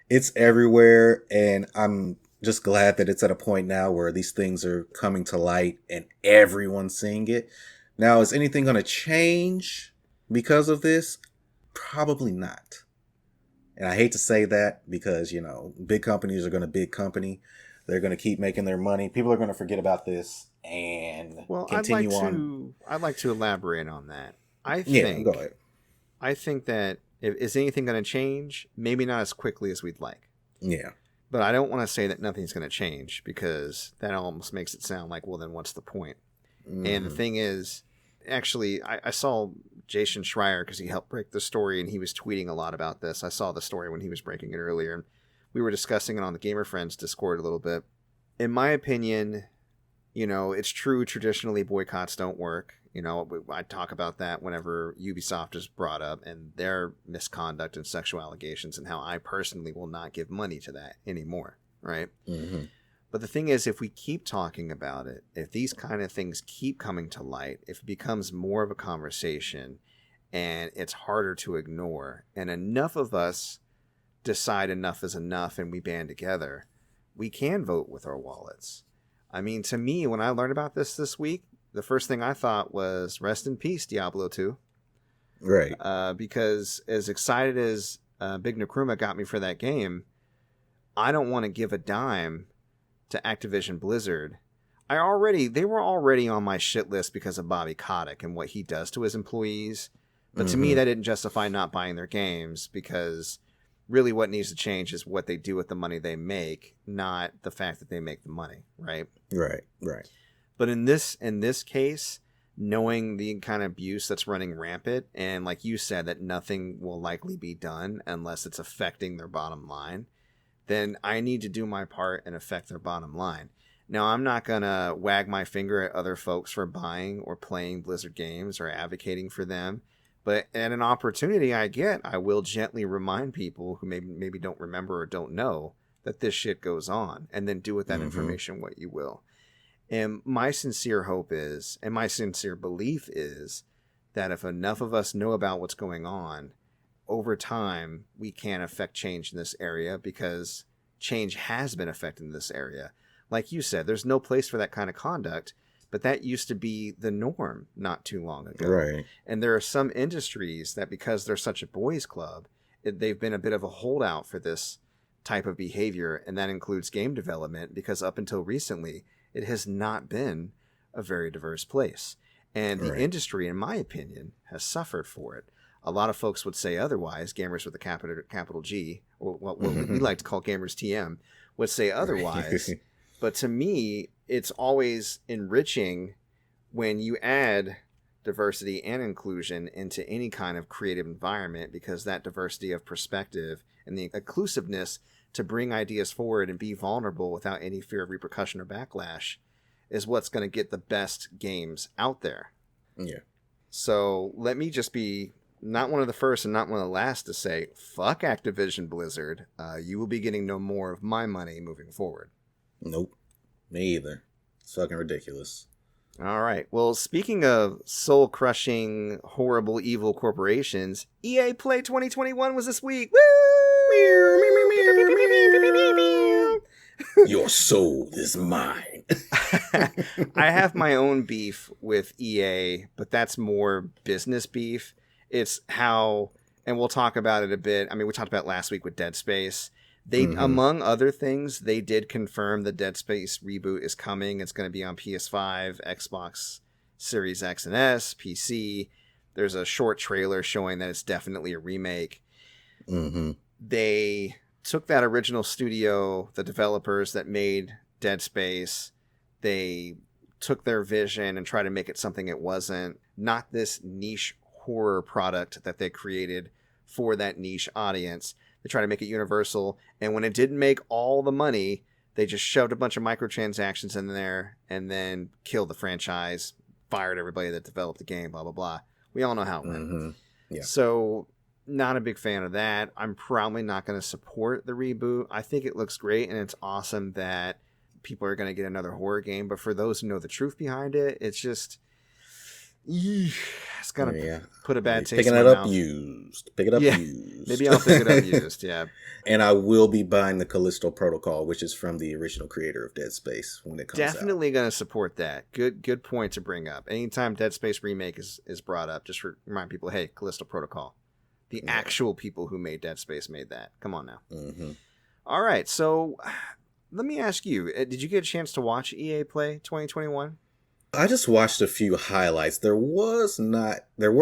B: It's everywhere. And I'm just glad that it's at a point now where these things are coming to light and everyone's seeing it. Now, is anything going to change because of this? Probably not. And I hate to say that because, big companies are going to big company. They're going to keep making their money. People are going to forget about this and continue on.
A: I'd like to elaborate on that.
B: Go ahead.
A: I think that is anything going to change? Maybe not as quickly as we'd like.
B: Yeah.
A: But I don't want to say that nothing's going to change because that almost makes it sound like, well, then what's the point? Mm-hmm. And the thing is, actually, I saw Jason Schreier because he helped break the story and he was tweeting a lot about this. I saw the story when he was breaking it earlier. We were discussing it on the Gamer Friends Discord a little bit. In my opinion, it's true traditionally boycotts don't work. I talk about that whenever Ubisoft is brought up and their misconduct and sexual allegations and how I personally will not give money to that anymore, right?
B: Mm-hmm.
A: But the thing is, if we keep talking about it, if these kind of things keep coming to light, if it becomes more of a conversation and it's harder to ignore, and enough of us decide enough is enough and we band together, we can vote with our wallets. I mean, to me, when I learned about this week, the first thing I thought was rest in peace, Diablo 2.
B: Right.
A: Because as excited as Big Nkrumah got me for that game, I don't want to give a dime to Activision Blizzard. They were already on my shit list because of Bobby Kotick and what he does to his employees. But to me, that didn't justify not buying their games because really what needs to change is what they do with the money they make, not the fact that they make the money, right?
B: Right.
A: But in this case, knowing the kind of abuse that's running rampant, and like you said, that nothing will likely be done unless it's affecting their bottom line, then I need to do my part and affect their bottom line. Now, I'm not going to wag my finger at other folks for buying or playing Blizzard games or advocating for them. But at an opportunity I get, I will gently remind people who maybe don't remember or don't know that this shit goes on, and then do with that information what you will. And my sincere hope is, and my sincere belief is, that if enough of us know about what's going on, over time, we can affect change in this area because change has been affected in this area. Like you said, there's no place for that kind of conduct. But that used to be the norm not too long ago.
B: Right.
A: And there are some industries that because they're such a boys club, they've been a bit of a holdout for this type of behavior. And that includes game development because up until recently, it has not been a very diverse place. And the industry, in my opinion, has suffered for it. A lot of folks would say otherwise, gamers with a capital G, or what we like to call gamers TM, would say otherwise. But to me, it's always enriching when you add diversity and inclusion into any kind of creative environment, because that diversity of perspective and the inclusiveness to bring ideas forward and be vulnerable without any fear of repercussion or backlash is what's going to get the best games out there.
B: Yeah.
A: So let me just be not one of the first and not one of the last to say, fuck Activision Blizzard. You will be getting no more of my money moving forward.
B: Nope. Me either. It's fucking ridiculous.
A: All right. Well, speaking of soul-crushing, horrible, evil corporations, EA Play 2021 was this week. Woo!
B: Your soul is mine.
A: I have my own beef with EA, but that's more business beef. It's how, and we'll talk about it a bit. I mean, we talked about it last week with Dead Space. They, among other things, they did confirm the Dead Space reboot is coming. It's going to be on PS5, Xbox Series X and S, PC. There's a short trailer showing that it's definitely a remake. They took that original studio, the developers that made Dead Space, they took their vision and tried to make it something it wasn't. Not this niche horror product that they created for that niche audience. They tried to make it universal, and when it didn't make all the money, they just shoved a bunch of microtransactions in there and then killed the franchise, fired everybody that developed the game, blah, blah, blah. We all know how it went.
B: Yeah.
A: So, not a big fan of that. I'm probably not going to support the reboot. I think it looks great, and it's awesome that people are going to get another horror game, but for those who know the truth behind it, it's just... It's gonna put a bad taste in my mouth.
B: Pick it up used.
A: Maybe I'll pick it up used, yeah.
B: And I will be buying the Callisto Protocol, which is from the original creator of Dead Space when it comes out.
A: Definitely gonna support that. Good point to bring up. Anytime Dead Space Remake is brought up, just remind people, hey, Callisto Protocol. The actual people who made Dead Space made that. Come on now. All right, so let me ask you, did you get a chance to watch EA Play 2021?
B: I just watched a few highlights. There were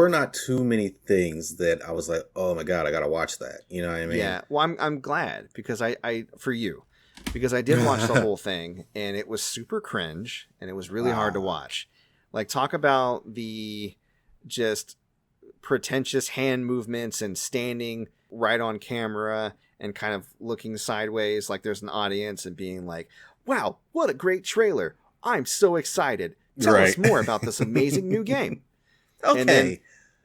B: not too many things that I was like, oh my God, I gotta watch that. You know what I mean?
A: Yeah. Well, I'm glad because I did watch the whole thing and it was super cringe and it was really hard to watch. Like, talk about the just pretentious hand movements and standing right on camera and kind of looking sideways like there's an audience and being like, wow, what a great trailer. I'm so excited. Tell us more about this amazing new game.
B: Okay.
A: And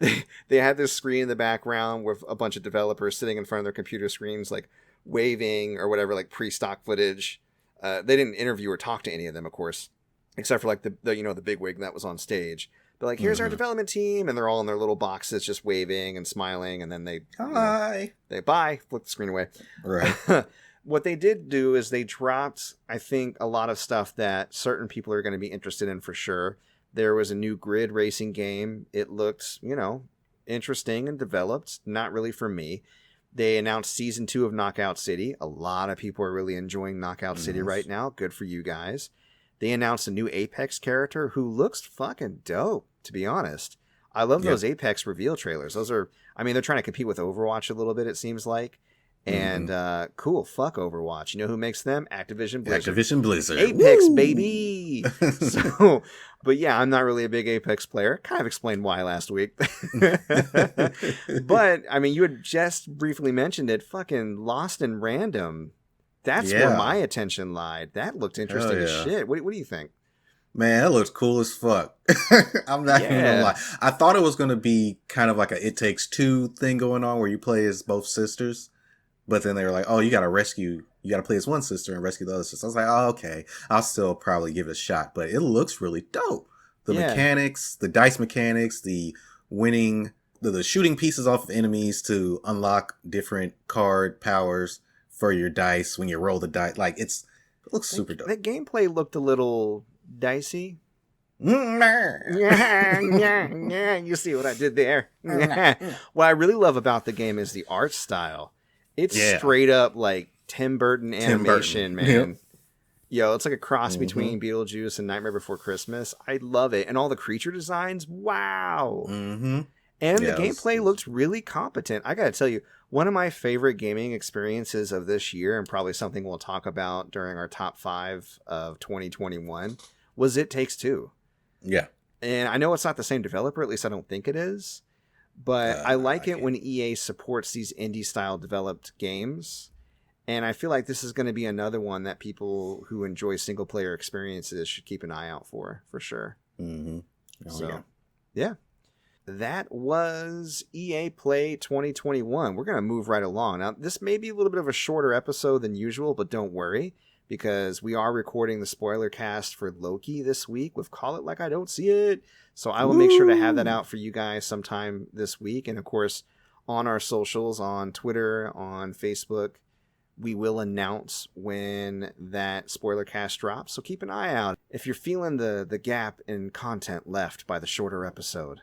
A: then they had this screen in the background with a bunch of developers sitting in front of their computer screens, like waving or whatever, like pre-stock footage. They didn't interview or talk to any of them, of course, except for like the bigwig that was on stage. But like, here's our development team, and they're all in their little boxes, just waving and smiling, and then they flip the screen away.
B: Right.
A: What they did do is they dropped, I think, a lot of stuff that certain people are going to be interested in for sure. There was a new grid racing game. It looked, interesting and developed. Not really for me. They announced Season 2 of Knockout City. A lot of people are really enjoying Knockout City right now. Good for you guys. They announced a new Apex character who looks fucking dope, to be honest. I love those Apex reveal trailers. Those are, they're trying to compete with Overwatch a little bit, it seems like. And cool, fuck Overwatch. You know who makes them? Activision Blizzard. Apex, baby! So, but yeah, I'm not really a big Apex player. Kind of explained why last week. But, you had just briefly mentioned it. Fucking Lost in Random. That's where my attention lied. That looked interesting as shit. What do you think?
B: Man, that looks cool as fuck. I'm not even gonna lie. I thought it was gonna be kind of like a It Takes Two thing going on where you play as both sisters. But then they were like, oh, you got to play as one sister and rescue the other sister. I was like, oh, okay. I'll still probably give it a shot. But it looks really dope. The mechanics, the dice mechanics, the winning, the shooting pieces off of enemies to unlock different card powers for your dice when you roll the dice. Like, it looks super dope.
A: The gameplay looked a little dicey. You see what I did there? What I really love about the game is the art style. It's straight up like Tim Burton animation, man. Yep. Yo, it's like a cross between Beetlejuice and Nightmare Before Christmas. I love it. And all the creature designs, wow. And the gameplay looked really competent. I gotta tell you, one of my favorite gaming experiences of this year, and probably something we'll talk about during our top 5 of 2021, was It Takes Two. Yeah. And I know it's not the same developer, at least I don't think it is. But I like it when EA supports these indie-style developed games. And I feel like this is going to be another one that people who enjoy single-player experiences should keep an eye out for sure. Yeah. That was EA Play 2021. We're going to move right along. Now, this may be a little bit of a shorter episode than usual, but don't worry. because we are recording the spoiler cast for Loki this week with Call It Like I Don't See It. So I will make sure to have that out for you guys sometime this week. And of course, on our socials, on Twitter, on Facebook, we will announce when that spoiler cast drops. So keep an eye out. If you're feeling the gap in content left by the shorter episode,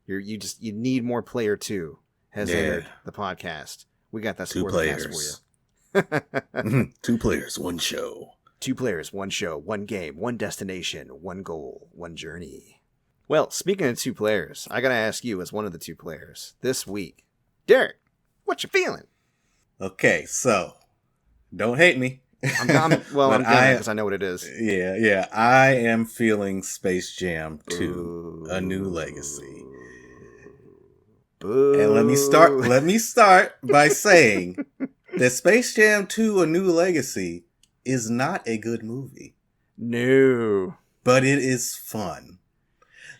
A: you need more player 2 has entered the podcast. We got that spoiler cast for you.
B: 2 players, 1 show.
A: 2 players, 1 show, 1 game, 1 destination, 1 goal, 1 journey. Well, speaking of 2 players, I gotta ask you as one of the 2 players this week, Derek, what you feeling?
B: Okay, so don't hate me.
A: I'm gonna because I know what it is.
B: Yeah. I am feeling Space Jam 2: A New Legacy.
A: Boo.
B: And let me start by saying that Space Jam 2: A New Legacy is not a good movie.
A: No.
B: But it is fun.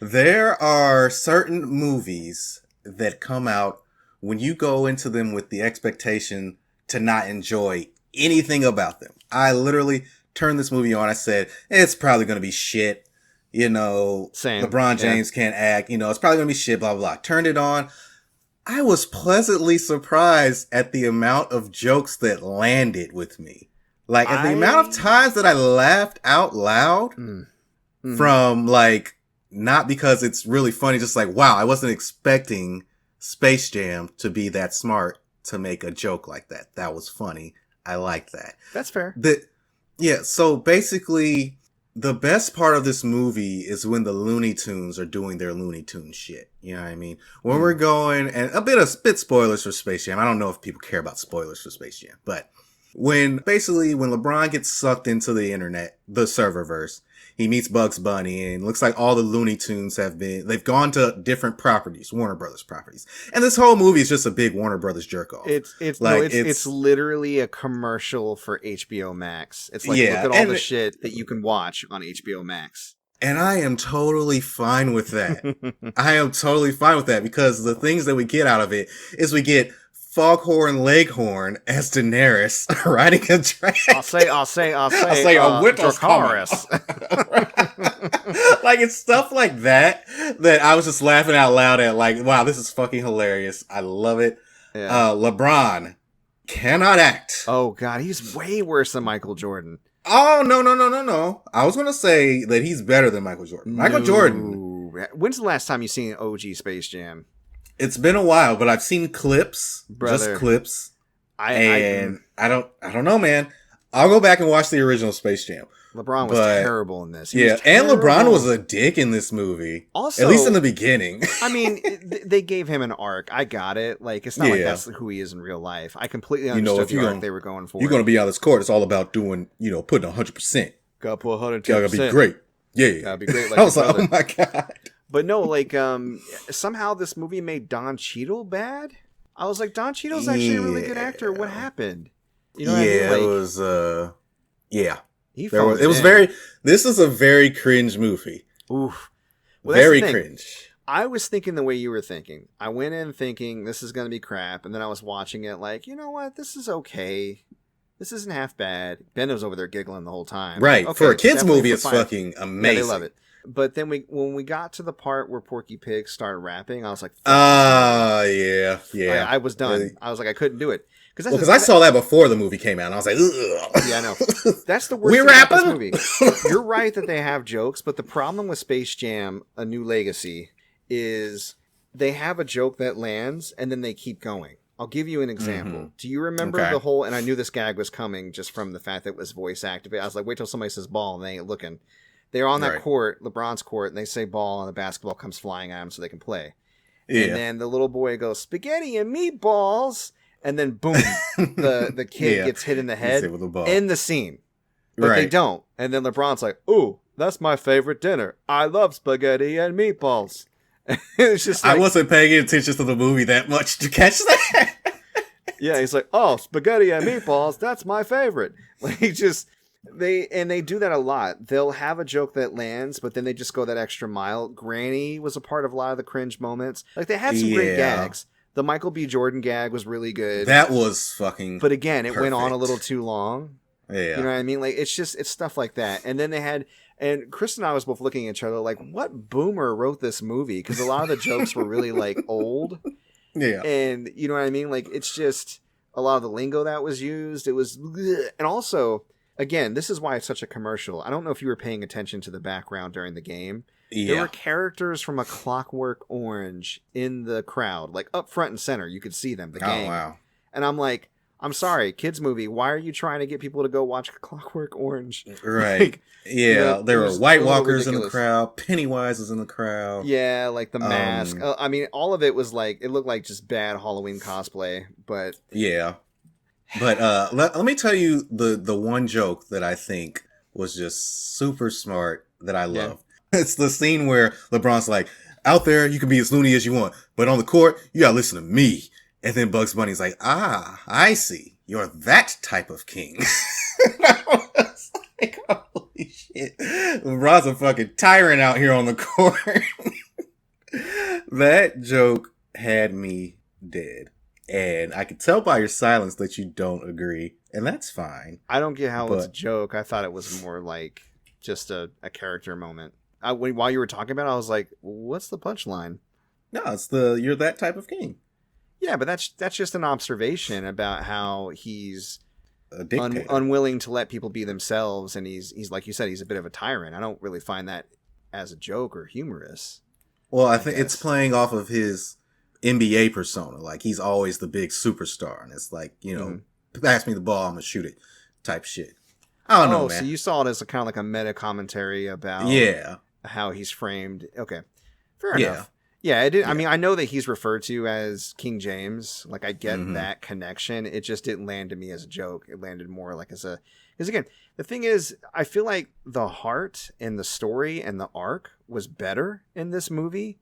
B: There are certain movies that come out when you go into them with the expectation to not enjoy anything about them. I literally turned this movie on. I said, it's probably going to be shit. Same. LeBron James can't act. It's probably going to be shit, blah, blah, blah. Turned it on. I was pleasantly surprised at the amount of jokes that landed with me. Like, at the amount of times that I laughed out loud from, like, not because it's really funny, just like, wow, I wasn't expecting Space Jam to be that smart to make a joke like that. That was funny. I like that.
A: That's fair.
B: So basically, the best part of this movie is when the Looney Tunes are doing their Looney Tune shit. You know what I mean? When we're going, and a bit spoilers for Space Jam. I don't know if people care about spoilers for Space Jam, but when LeBron gets sucked into the internet, the serververse, he meets Bugs Bunny, and looks like all the Looney Tunes they've gone to different properties, Warner Brothers properties. And this whole movie is just a big Warner Brothers jerk off.
A: It's literally a commercial for HBO Max. It's like, look at all the shit that you can watch on HBO Max.
B: And I am totally fine with that. I am totally fine with that, because the things that we get out of it is we get Foghorn Leghorn as Daenerys riding a dragon.
A: I'll say
B: a winter's
A: Dracarys.
B: Like, it's stuff like that I was just laughing out loud at. Like, wow, this is fucking hilarious. I love it.
A: Yeah.
B: LeBron cannot act.
A: Oh God, he's way worse than Michael Jordan.
B: Oh, no. I was going to say that he's better than Michael Jordan. Michael Jordan.
A: When's the last time you seen OG Space Jam?
B: It's been a while, but I've seen clips,
A: Brother,
B: just clips. I don't know, man. I'll go back and watch the original Space Jam.
A: LeBron was terrible in this.
B: And LeBron was a dick in this movie. Also, at least in the beginning.
A: I mean, they gave him an arc. I got it. Like, it's not like that's who he is in real life. I completely understood the arc they were going for.
B: You're going to be on this court. It's all about doing, putting 100%.
A: Gotta put 110%.
B: Gotta be great. Yeah.
A: Gotta be great. Like
B: I was like, oh my God.
A: But no, like, somehow this movie made Don Cheadle bad. I was like, Don Cheadle's actually a really good actor. What happened? You know what I mean? Like,
B: it was,
A: it
B: was very, this is a very cringe movie.
A: Oof. Well,
B: very cringe.
A: I was thinking the way you were thinking. I went in thinking this is going to be crap. And then I was watching it like, you know what? This is okay. This isn't half bad. Ben was over there giggling the whole time.
B: Right.
A: Like, okay,
B: for a kid's movie, it's fucking amazing.
A: Yeah, they love it. But then when we got to the part where Porky Pig started rapping, I was like,
B: yeah.
A: I was done. Really? I was like, I couldn't do it.
B: Because I saw that before the movie came out, and I was like, ugh.
A: Yeah, I know. That's the worst thing about this movie. You're right that they have jokes, but the problem with Space Jam: A New Legacy is they have a joke that lands, and then they keep going. I'll give you an example. Mm-hmm. Do you remember the whole, and I knew this gag was coming just from the fact that it was voice activated. I was like, wait till somebody says ball, and they ain't looking. They're on that court, LeBron's court, and they say ball, and the basketball comes flying at them so they can play. Yeah. And then the little boy goes, spaghetti and meatballs, and then boom, the kid gets hit in the head in the scene. But they don't. And then LeBron's like, ooh, that's my favorite dinner. I love spaghetti and meatballs. It's just like,
B: I wasn't paying attention to the movie that much to catch that.
A: Yeah, he's like, oh, spaghetti and meatballs, that's my favorite. Like, they do that a lot. They'll have a joke that lands, but then they just go that extra mile. Granny was a part of a lot of the cringe moments. Like, they had some great gags. The Michael B. Jordan gag was really good.
B: That was fucking
A: But again, it
B: perfect.
A: went on a little too long.
B: Yeah.
A: You know what I mean? Like, it's stuff like that. And then and Chris and I was both looking at each other like, what boomer wrote this movie? Because a lot of the jokes were really like old.
B: Yeah.
A: And you know what I mean? Like, it's just a lot of the lingo that was used. It was, and also, again, this is why it's such a commercial. I don't know if you were paying attention to the background during the game.
B: Yeah.
A: There were characters from A Clockwork Orange in the crowd, like up front and center. You could see them, the gang.
B: Oh, wow.
A: And I'm like, I'm sorry, kids movie. Why are you trying to get people to go watch Clockwork Orange?
B: Right.
A: Like,
B: yeah.
A: you know,
B: there
A: it
B: were
A: was
B: White
A: a little
B: Walkers in the
A: ridiculous.
B: crowd. Pennywise was in the crowd.
A: Yeah, like the mask.
B: Um,
A: I mean, all of it was like, it looked like just bad Halloween cosplay. But
B: Yeah. But let me tell you the one joke that I think was just super smart that I
A: Yeah.
B: love. It's the scene where LeBron's like, out there, you can be as loony as you want, but on the court, you gotta listen to me. And then Bugs Bunny's like, I see. You're that type of king. And I was like, holy shit. LeBron's a fucking tyrant out here on the court. That joke had me dead. And I could tell by your silence that you don't agree. And that's fine.
A: I don't get how it's a
B: But-
A: joke. I thought it was more like just a character moment. While you were talking about it, I was like, what's the punchline?
B: No, it's you're that type of king.
A: Yeah, but that's just an observation about how he's
B: A dictator.
A: unwilling to let people be themselves, and he's like you said, he's a bit of a tyrant. I don't really find that as a joke or humorous.
B: Well, I think it's
A: guess.
B: playing off of his NBA persona. Like, he's always the big superstar. And it's like, you know, pass me the ball, I'm going to shoot it type shit. I don't know, man.
A: So you saw it as a kind of like a meta commentary about
B: Yeah.
A: how he's framed. Okay, fair
B: Yeah.
A: enough. Yeah, it did. I
B: Yeah.
A: mean, I know that he's referred to as King James. Like, I get
B: Mhm.
A: that connection. It just didn't land to me as a joke. It landed more like because again, the thing is, I feel like the heart and the story and the arc was better in this movie.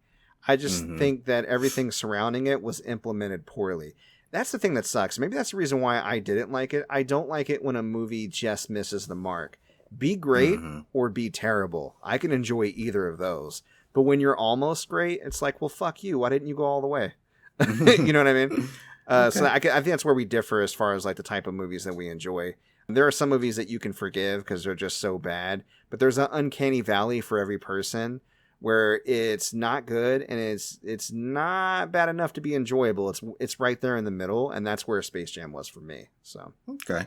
A: I just
B: Mhm.
A: think that everything surrounding it was implemented poorly. That's the thing that sucks. Maybe that's the reason why I didn't like it. I don't like it when a movie just misses the mark. Be great
B: Mhm.
A: or be terrible. I can enjoy either of those. But when you're almost great, it's like, well, fuck you. Why didn't you go all the way? You know what I mean? So I think that's where we differ as far as like the type of movies that we enjoy. There are some movies that you can forgive because they're just so bad. But there's an uncanny valley for every person where it's not good and it's not bad enough to be enjoyable. It's right there in the middle, and that's where Space Jam was for me. So,
B: Okay.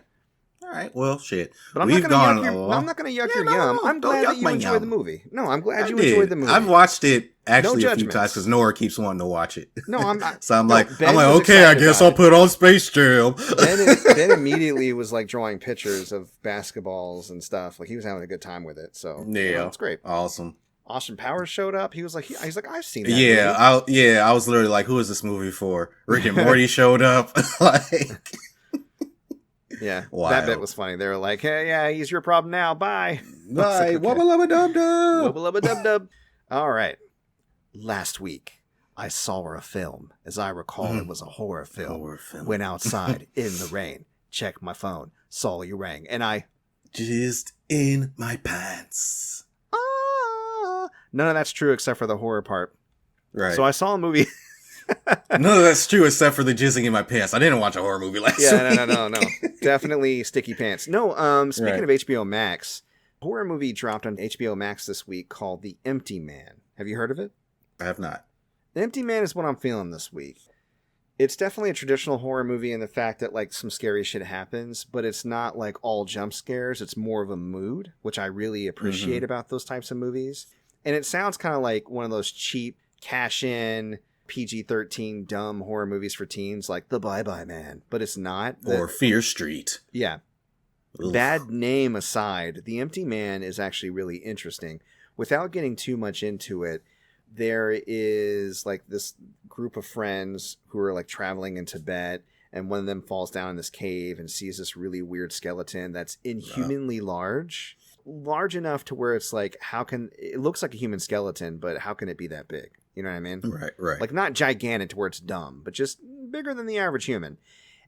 B: All right. Well, shit.
A: but I'm
B: We've
A: not gonna
B: gone
A: yuck
B: a
A: your,
B: lot.
A: I'm not gonna yuck
B: Yeah,
A: your
B: no,
A: yum.
B: no,
A: I'm
B: don't
A: glad
B: yuck
A: that you
B: my
A: enjoyed
B: yum.
A: the movie. No, I'm glad
B: I
A: you
B: did.
A: enjoyed the movie.
B: I've watched it actually
A: No
B: a few
A: judgments.
B: times because Nora keeps wanting to watch it.
A: No, I'm not.
B: So I'm
A: No,
B: like,
A: Ben was
B: okay, I
A: excited
B: guess
A: about
B: I'll
A: it.
B: put on Space Jam.
A: Ben immediately was like drawing pictures of basketballs and stuff. Like, he was having a good time with it. So
B: Yeah.
A: it's great.
B: Awesome.
A: Austin Powers showed up. He's like, I've seen that.
B: Yeah,
A: movie.
B: I was literally like, who is this movie for? Rick and Morty showed up. Like,
A: Yeah.
B: Wild.
A: That bit was funny. They were like, hey, yeah, he's your problem now. Bye.
B: bye,
A: okay.
B: wubba lubba dub dub.
A: Wubba lubba dub dub. All right. Last week, I saw a film. As I recall, it was a horror film.
B: Horror film.
A: Went outside in the rain. Checked my phone. Saw you rang. And I...
B: Jizzed in my pants.
A: None of that's true except for the horror part.
B: Right.
A: So I saw a movie...
B: None of that's true except for the jizzing in my pants. I didn't watch a horror movie last week.
A: Yeah, no. Definitely sticky pants. No, speaking
B: Right.
A: of HBO Max, a horror movie dropped on HBO Max this week called The Empty Man. Have you heard of it?
B: I have not.
A: The Empty Man is what I'm feeling this week. It's definitely a traditional horror movie in the fact that like some scary shit happens, but it's not like all jump scares. It's more of a mood, which I really appreciate about those types of movies. And it sounds kind of like one of those cheap cash in PG-13 dumb horror movies for teens like The Bye-Bye Man, but it's not.
B: Or Fear Street.
A: Yeah.
B: Ugh.
A: Bad name aside, The Empty Man is actually really interesting. Without getting too much into it, there is like this group of friends who are like traveling in Tibet, and one of them falls down in this cave and sees this really weird skeleton that's inhumanly large enough to where it's like, it looks like a human skeleton, but how can it be that big? You know what I mean?
B: Right.
A: Like, not gigantic to where it's dumb, but just bigger than the average human.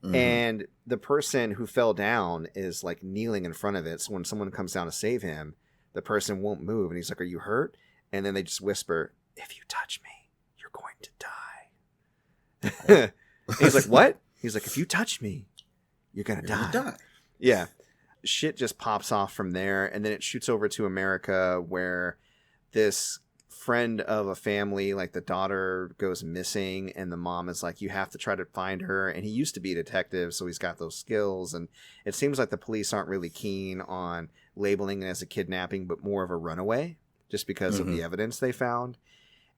B: Mhm.
A: And the person who fell down is like kneeling in front of it. So when someone comes down to save him, the person won't move. And he's like, "Are you hurt?" And then they just whisper, "If you touch me, you're going to die." And he's like, "What?" He's like, "If you touch me, you're going to
B: You're
A: die."
B: gonna die.
A: Yeah. shit just pops off from there, and then it shoots over to America where this friend of a family, like the daughter, goes missing, and the mom is like, you have to try to find her. And he used to be a detective, so he's got those skills, and it seems like the police aren't really keen on labeling it as a kidnapping, but more of a runaway, just because of the evidence they found.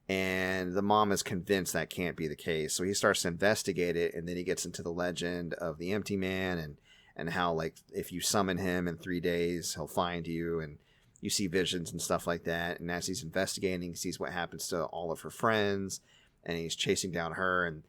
A: And the mom is convinced that can't be the case, so he starts to investigate it, and then he gets into the legend of the Empty Man, and how, like, if you summon him in 3 days, he'll find you, and you see visions and stuff like that. And as he's investigating, he sees what happens to all of her friends, and he's chasing down her, and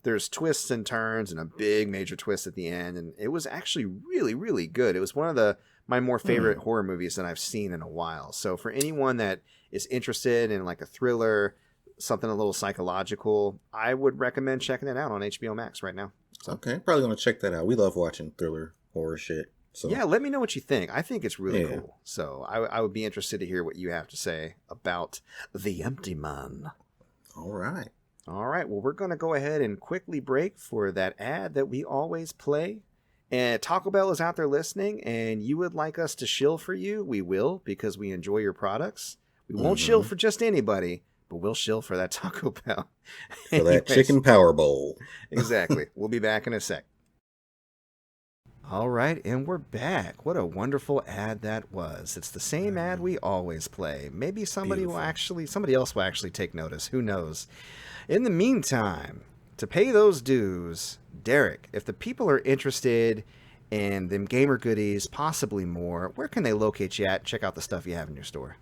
A: there's twists and turns and a big major twist at the end. And it was actually really, really good. It was one of my more favorite horror movies that I've seen in a while. So for anyone that is interested in like a thriller, something a little psychological, I would recommend checking it out on HBO Max right now. So.
B: Okay, probably gonna check that out. We love watching thriller horror shit. So
A: yeah, let me know what you think. I think it's really cool. So I would be interested to hear what you have to say about The Empty Man.
B: All right.
A: All right. Well, we're going to go ahead and quickly break for that ad that we always play. And Taco Bell is out there listening, and you would like us to shill for you. We will, because we enjoy your products. We won't shill for just anybody, but we'll shill for that Taco Bell.
B: For that chicken power bowl.
A: Exactly. We'll be back in a sec. All right, and we're back. What a wonderful ad that was. It's the same ad we always play. Maybe somebody else will actually take notice. Who knows? In the meantime, to pay those dues, Derek, if the people are interested in them gamer goodies, possibly more, where can they locate you at? Check out the stuff you have in your store.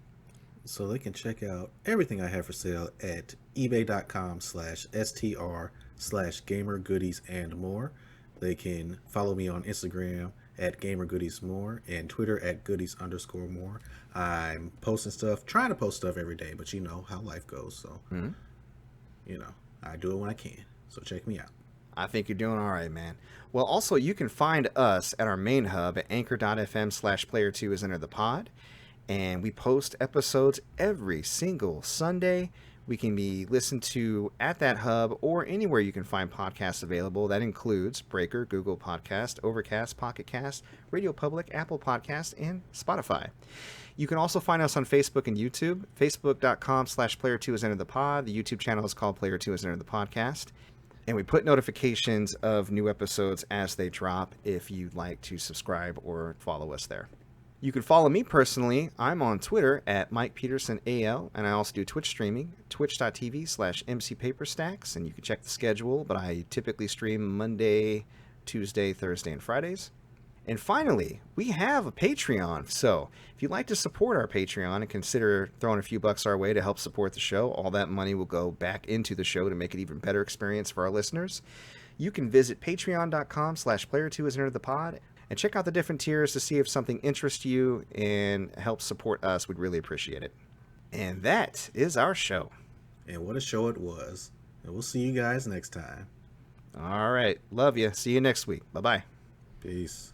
B: So they can check out everything I have for sale at ebay.com/str/gamergoodies and more. They can follow me on Instagram at gamergoodiesmore and Twitter at goodies_more. I'm posting stuff, trying to post stuff every day, but you know how life goes. So, you know, I do it when I can. So check me out.
A: I think you're doing all right, man. Well, also, you can find us at our main hub at anchor.fm/player2 is enter the pod. And we post episodes every single Sunday. We can be listened to at that hub or anywhere you can find podcasts available. That includes Breaker, Google Podcast, Overcast, Pocket Cast, Radio Public, Apple Podcast, and Spotify. You can also find us on Facebook and YouTube. Facebook.com/player2 is enter the pod. The YouTube channel is called Player2 is enter the podcast. And we put notifications of new episodes as they drop if you'd like to subscribe or follow us there. You can follow me personally. I'm on Twitter at Mike Peterson AL, and I also do Twitch streaming, twitch.tv/MCPaperstacks, and you can check the schedule, but I typically stream Monday, Tuesday, Thursday, and Fridays. And finally, we have a Patreon, so if you'd like to support our Patreon and consider throwing a few bucks our way to help support the show, all that money will go back into the show to make it even better experience for our listeners. You can visit patreon.com/player2 is enter the pod, and check out the different tiers to see if something interests you and helps support us. We'd really appreciate it. And that is our show.
B: And what a show it was. And we'll see you guys next time.
A: All right. Love you. See you next week. Bye-bye.
B: Peace.